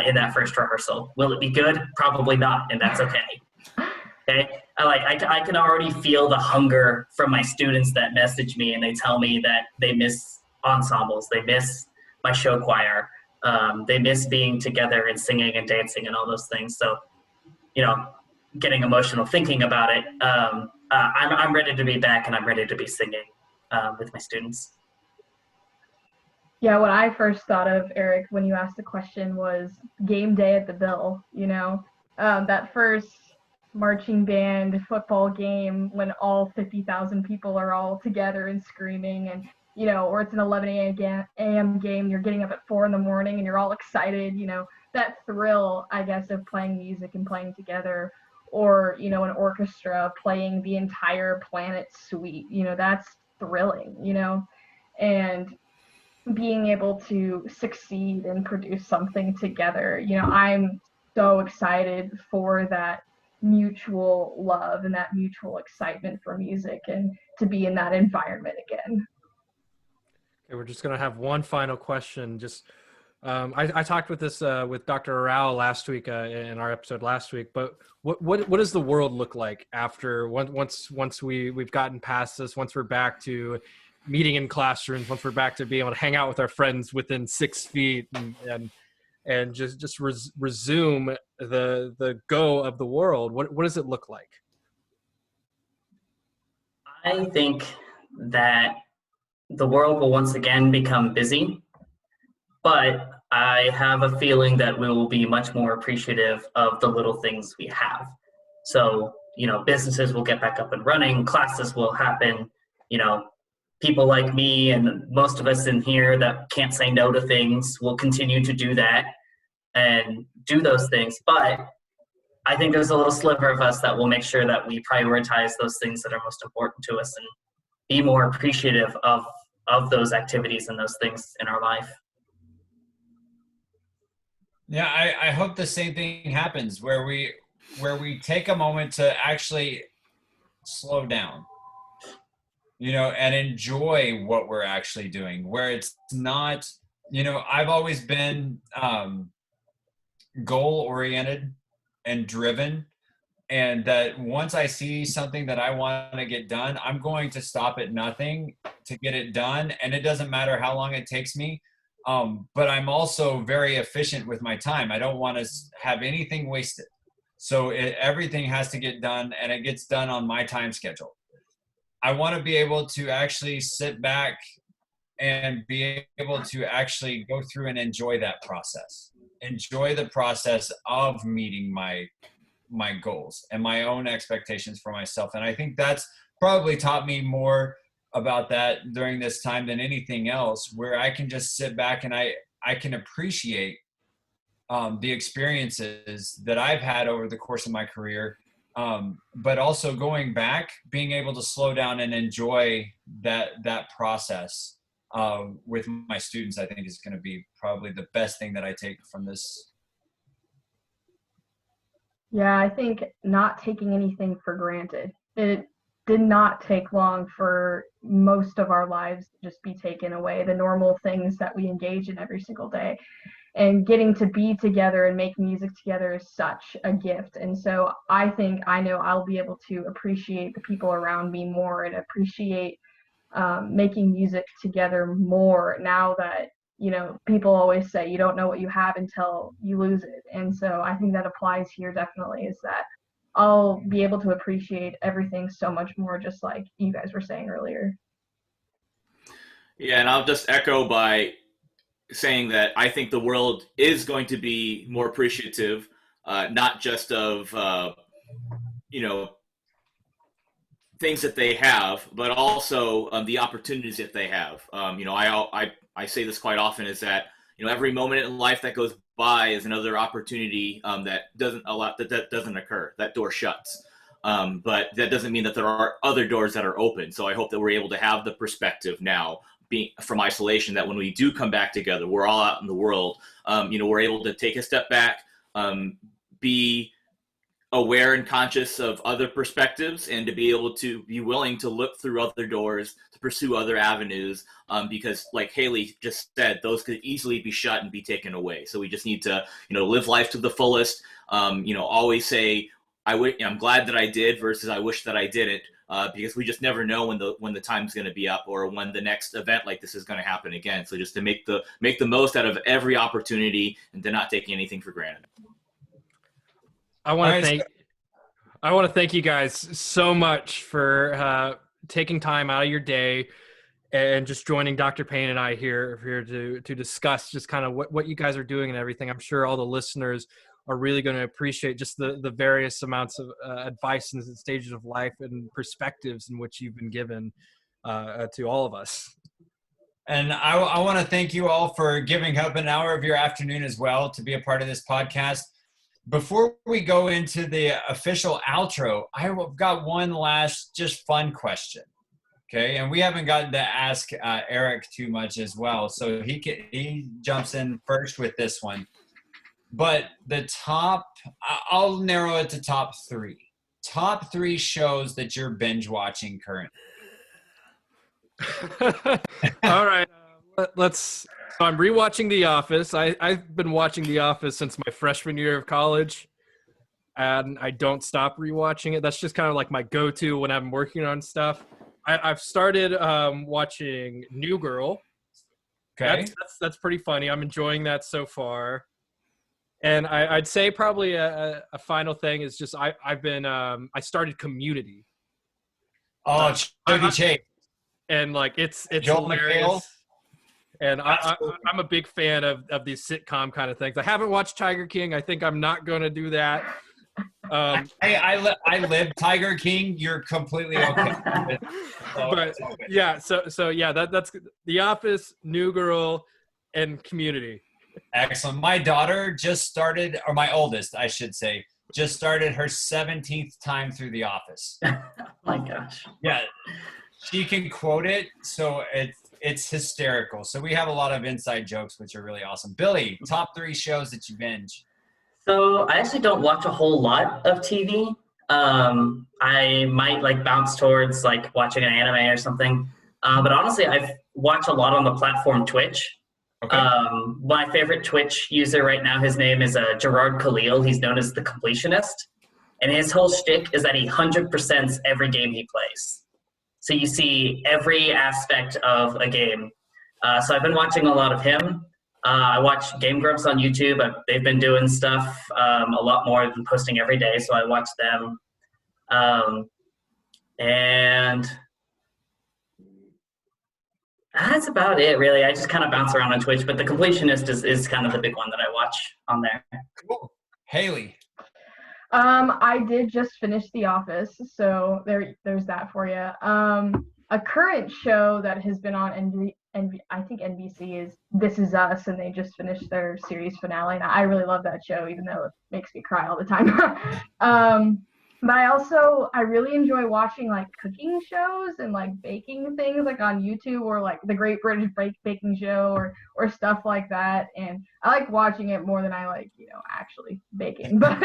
in that first rehearsal. Will it be good? Probably not, and that's okay. Okay, I can already feel the hunger from my students that message me and they tell me that they miss ensembles, they miss my show choir, they miss being together and singing and dancing and all those things. So, you know, getting emotional thinking about it, I'm ready to be back, and I'm ready to be singing with my students. Yeah, what I first thought of, Eric, when you asked the question was game day at the Bill, you know, that first marching band football game when all 50,000 people are all together and screaming, and, you know, or it's an 11 a.m. game, you're getting up at 4 in the morning and you're all excited, you know, that thrill, I guess, of playing music and playing together, or, you know, an orchestra playing the entire Planet Suite, you know, that's thrilling, you know, and being able to succeed and produce something together, you know, I'm so excited for that mutual love and that mutual excitement for music and to be in that environment again. Okay, we're just going to have one final question. Just I talked with this with Dr. Rao last week in our episode last week, but what does the world look like after once we've gotten past this, once we're back to meeting in classrooms, once we're back to being able to hang out with our friends within 6 feet and just resume the go of the world? What does it look like? I think that the world will once again become busy, but I have a feeling that we will be much more appreciative of the little things we have. So, you know, businesses will get back up and running, classes will happen, you know, people like me and most of us in here that can't say no to things will continue to do that and do those things. But I think there's a little sliver of us that will make sure that we prioritize those things that are most important to us and be more appreciative of those activities and those things in our life. Yeah, I hope the same thing happens where we take a moment to actually slow down, you know, and enjoy what we're actually doing, where it's not, you know, I've always been goal oriented and driven, and that once I see something that I want to get done, I'm going to stop at nothing to get it done, and it doesn't matter how long it takes me. But I'm also very efficient with my time. I don't want to have anything wasted. So everything has to get done, and it gets done on my time schedule. I want to be able to actually sit back and be able to actually go through and enjoy that process. Enjoy the process of meeting my my goals and my own expectations for myself. And I think that's probably taught me more about that during this time than anything else, where I can just sit back and I can appreciate the experiences that I've had over the course of my career. But also going back, being able to slow down and enjoy that process with my students, I think is going to be probably the best thing that I take from this. Yeah, I think not taking anything for granted. It did not take long for most of our lives to just be taken away, the normal things that we engage in every single day. And getting to be together and make music together is such a gift. And so I know I'll be able to appreciate the people around me more and appreciate making music together more now that, you know, people always say you don't know what you have until you lose it. And so I think that applies here definitely, is that I'll be able to appreciate everything so much more, just like you guys were saying earlier. Yeah, and I'll just echo by saying that I think the world is going to be more appreciative, not just of, things that they have, but also the opportunities that they have. I say this quite often, is that, every moment in life that goes by is another opportunity that doesn't occur. That door shuts. But that doesn't mean that there are other doors that are open. So I hope that we're able to have the perspective now, being from isolation, that when we do come back together, we're all out in the world, we're able to take a step back, be aware and conscious of other perspectives, and to be able to be willing to look through other doors, to pursue other avenues, because like Haley just said, those could easily be shut and be taken away. So we just need to, live life to the fullest, always say, I'm glad that I did versus I wish that I didn't, because we just never know when the time's going to be up, or when the next event like this is going to happen again. So just to make the most out of every opportunity, and to not take anything for granted. I want to thank you guys so much for taking time out of your day and just joining Dr. Payne and I here to discuss just kind of what you guys are doing and everything. I'm sure all the listeners are really going to appreciate just the various amounts of advice and stages of life and perspectives in which you've been given to all of us. And I want to thank you all for giving up an hour of your afternoon as well to be a part of this podcast. Before we go into the official outro, I've got one last just fun question. Okay, and we haven't gotten to ask Eric too much as well, so he jumps in first with this one. But I'll narrow it to top three. Top three shows that you're binge watching currently. All right, So I'm rewatching The Office. I've been watching The Office since my freshman year of college, and I don't stop rewatching it. That's just kind of like my go-to when I'm working on stuff. I've started watching New Girl. Okay, that's pretty funny. I'm enjoying that so far. And I'd say probably a final thing is just I started Community. Oh, Chevy Chase. And like it's Joel hilarious. McHale. And I'm a big fan of these sitcom kind of things. I haven't watched Tiger King. I think I'm not going to do that. I live Tiger King. You're completely okay. But yeah, so yeah, that's The Office, New Girl, and Community. Excellent. My daughter just started, or my oldest, I should say, just started her 17th time through The Office. Oh my gosh. Yeah, she can quote it, so it's hysterical. So we have a lot of inside jokes, which are really awesome. Billy, top three shows that you binge. So I actually don't watch a whole lot of TV. I might bounce towards watching an anime or something. But honestly, I've watched a lot on the platform Twitch. Okay. My favorite Twitch user right now, his name is Gerard Khalil. He's known as the Completionist. And his whole shtick is that he 100%s every game he plays. So you see every aspect of a game. So I've been watching a lot of him. I watch Game Grumps on YouTube. They've been doing stuff a lot more than posting every day, so I watch them. And that's about it, really. I just kind of bounce around on Twitch, but the Completionist is kind of the big one that I watch on there. Cool. Haley. I did just finish The Office, so there's that for you. A current show that has been on I think NBC is This Is Us, and they just finished their series finale. And I really love that show, even though it makes me cry all the time. But I really enjoy watching like cooking shows and like baking things like on YouTube, or like the Great British Baking Show or stuff like that. And I like watching it more than I like, actually baking. But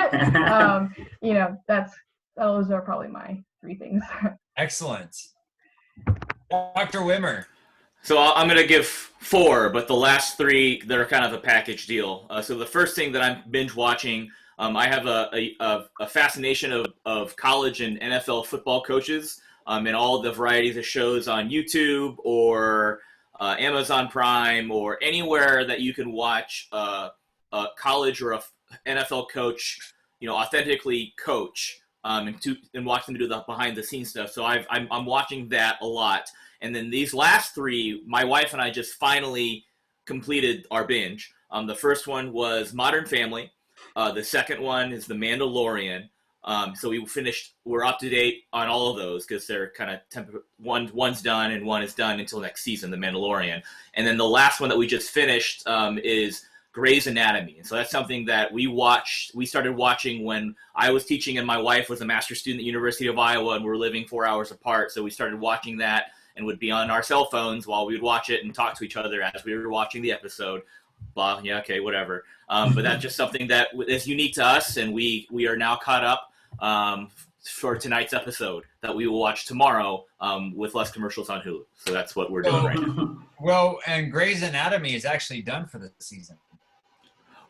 those are probably my 3 things. Excellent. Dr. Wimmer. So I'm going to give 4, but the last 3, they're kind of a package deal. So the first thing that I'm binge watching, I have a fascination of college and NFL football coaches, and all the varieties of shows on YouTube or Amazon Prime or anywhere that you can watch a college or a NFL coach, authentically coach, and watch them do the behind the scenes stuff. So I'm watching that a lot. And then these last 3, my wife and I just finally completed our binge. The first one was Modern Family. The second one is The Mandalorian. So we're up to date on all of those because they're kind of one's done and one is done until next season, The Mandalorian. And then the last one that we just finished is Grey's Anatomy. And so that's something that we started watching when I was teaching and my wife was a master's student at the University of Iowa, and we were living 4 hours apart. So we started watching that and would be on our cell phones while we would watch it and talk to each other as we were watching the episode. Blah, yeah, okay, whatever. But that's just something that is unique to us, and we are now caught up for tonight's episode that we will watch tomorrow with less commercials on Hulu. So that's what we're doing right now. Well, and Grey's Anatomy is actually done for the season.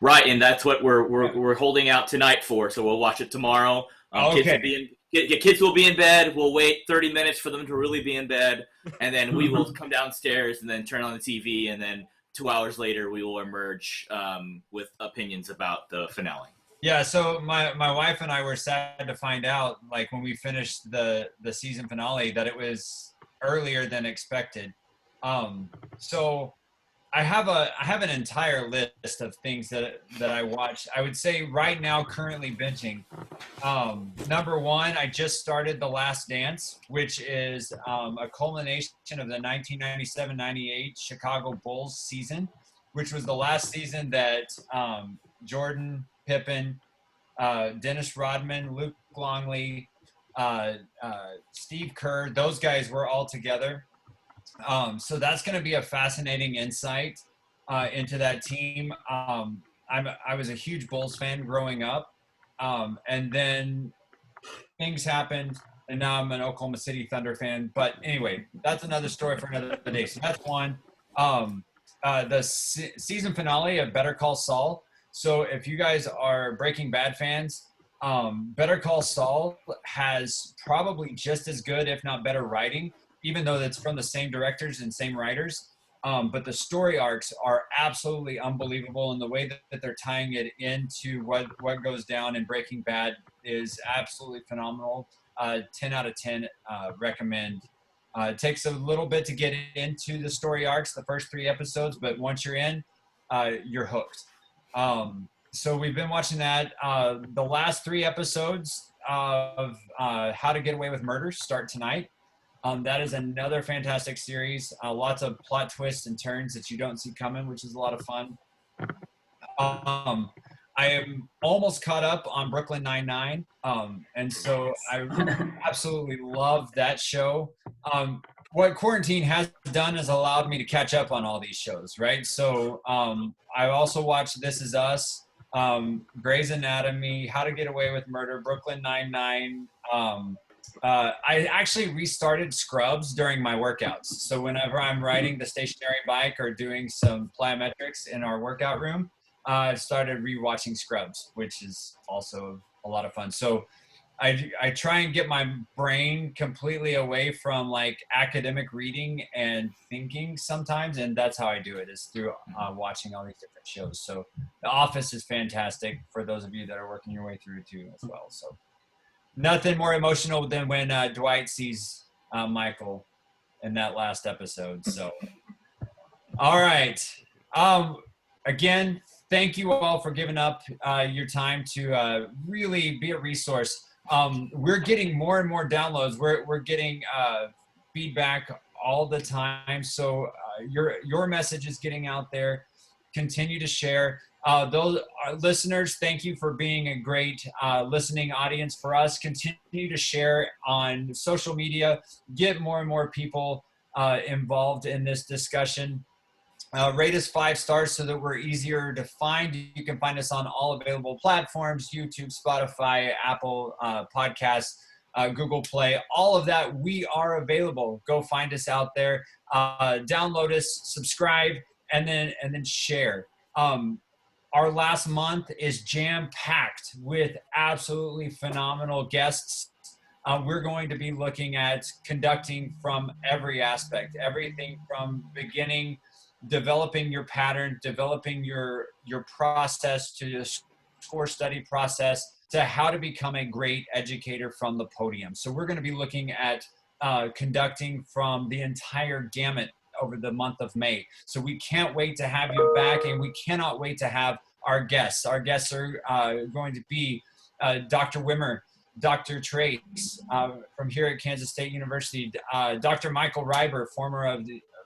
Right, and that's what we're holding out tonight for. So we'll watch it tomorrow. Okay. Kids will be in bed. We'll wait 30 minutes for them to really be in bed, and then we will come downstairs and then turn on the TV, and then 2 hours later we will emerge with opinions about the finale. Yeah, so my wife and I were sad to find out, like when we finished the season finale, that it was earlier than expected. So I have an entire list of things that I watch. I would say right now, currently binging. Number 1, I just started The Last Dance, which is a culmination of the 1997-98 Chicago Bulls season, which was the last season that Jordan, Pippen, Dennis Rodman, Luke Longley, Steve Kerr, those guys were all together. So that's going to be a fascinating insight into that team. I was a huge Bulls fan growing up, and then things happened, and now I'm an Oklahoma City Thunder fan. But anyway, that's another story for another day. So that's one. The season finale of Better Call Saul. So if you guys are Breaking Bad fans, Better Call Saul has probably just as good, if not better, writing, even though it's from the same directors and same writers. But the story arcs are absolutely unbelievable, and the way that they're tying it into what goes down in Breaking Bad is absolutely phenomenal. 10 out of 10 recommend. It takes a little bit to get into the story arcs, the first 3 episodes, but once you're in, you're hooked. So we've been watching that. The last 3 episodes of How to Get Away with Murder start tonight. That is another fantastic series. Lots of plot twists and turns that you don't see coming, which is a lot of fun. I am almost caught up on Brooklyn Nine-Nine, and so I absolutely love that show. What quarantine has done is allowed me to catch up on all these shows, right? So I also watched This Is Us, Grey's Anatomy, How to Get Away with Murder, Brooklyn Nine-Nine. I actually restarted Scrubs during my workouts. So whenever I'm riding the stationary bike or doing some plyometrics in our workout room, I started rewatching Scrubs, which is also a lot of fun. So I try and get my brain completely away from like academic reading and thinking sometimes, and that's how I do it, is through watching all these different shows. So The Office is fantastic for those of you that are working your way through too as well. So nothing more emotional than when Dwight sees Michael in that last episode. So, all right. Again, thank you all for giving up your time to really be a resource. We're getting more and more downloads. We're getting feedback all the time. So your message is getting out there. Continue to share. Those listeners, thank you for being a great listening audience for us. Continue to share on social media. Get more and more people involved in this discussion. Rate us 5 stars so that we're easier to find. You can find us on all available platforms: YouTube, Spotify, Apple Podcasts, Google Play, all of that. We are available. Go find us out there. Download us, subscribe, and then share. Our last month is jam-packed with absolutely phenomenal guests. We're going to be looking at conducting from every aspect, everything from beginning, developing your pattern, developing your process to the score study process, to how to become a great educator from the podium. So we're going to be looking at conducting from the entire gamut over the month of May. So we can't wait to have you back, and we cannot wait to have our guests. Our guests are going to be Dr. Wimmer, Dr. Trace from here at Kansas State University, Dr. Michael Reiber,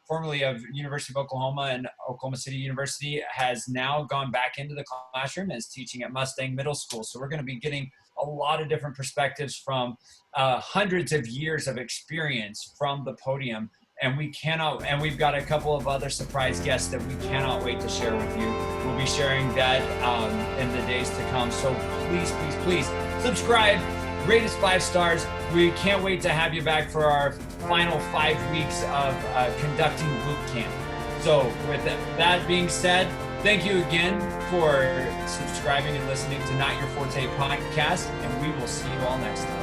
formerly of University of Oklahoma and Oklahoma City University, has now gone back into the classroom and is teaching at Mustang Middle School. So we're going to be getting a lot of different perspectives from hundreds of years of experience from the podium. And we've got a couple of other surprise guests that we cannot wait to share with you. We'll be sharing that in the days to come. So please subscribe, rate us 5 stars. We can't wait to have you back for our final 5 weeks of conducting boot camp. So with that being said, thank you again for subscribing and listening to Not Your Forte Podcast, and we will see you all next time.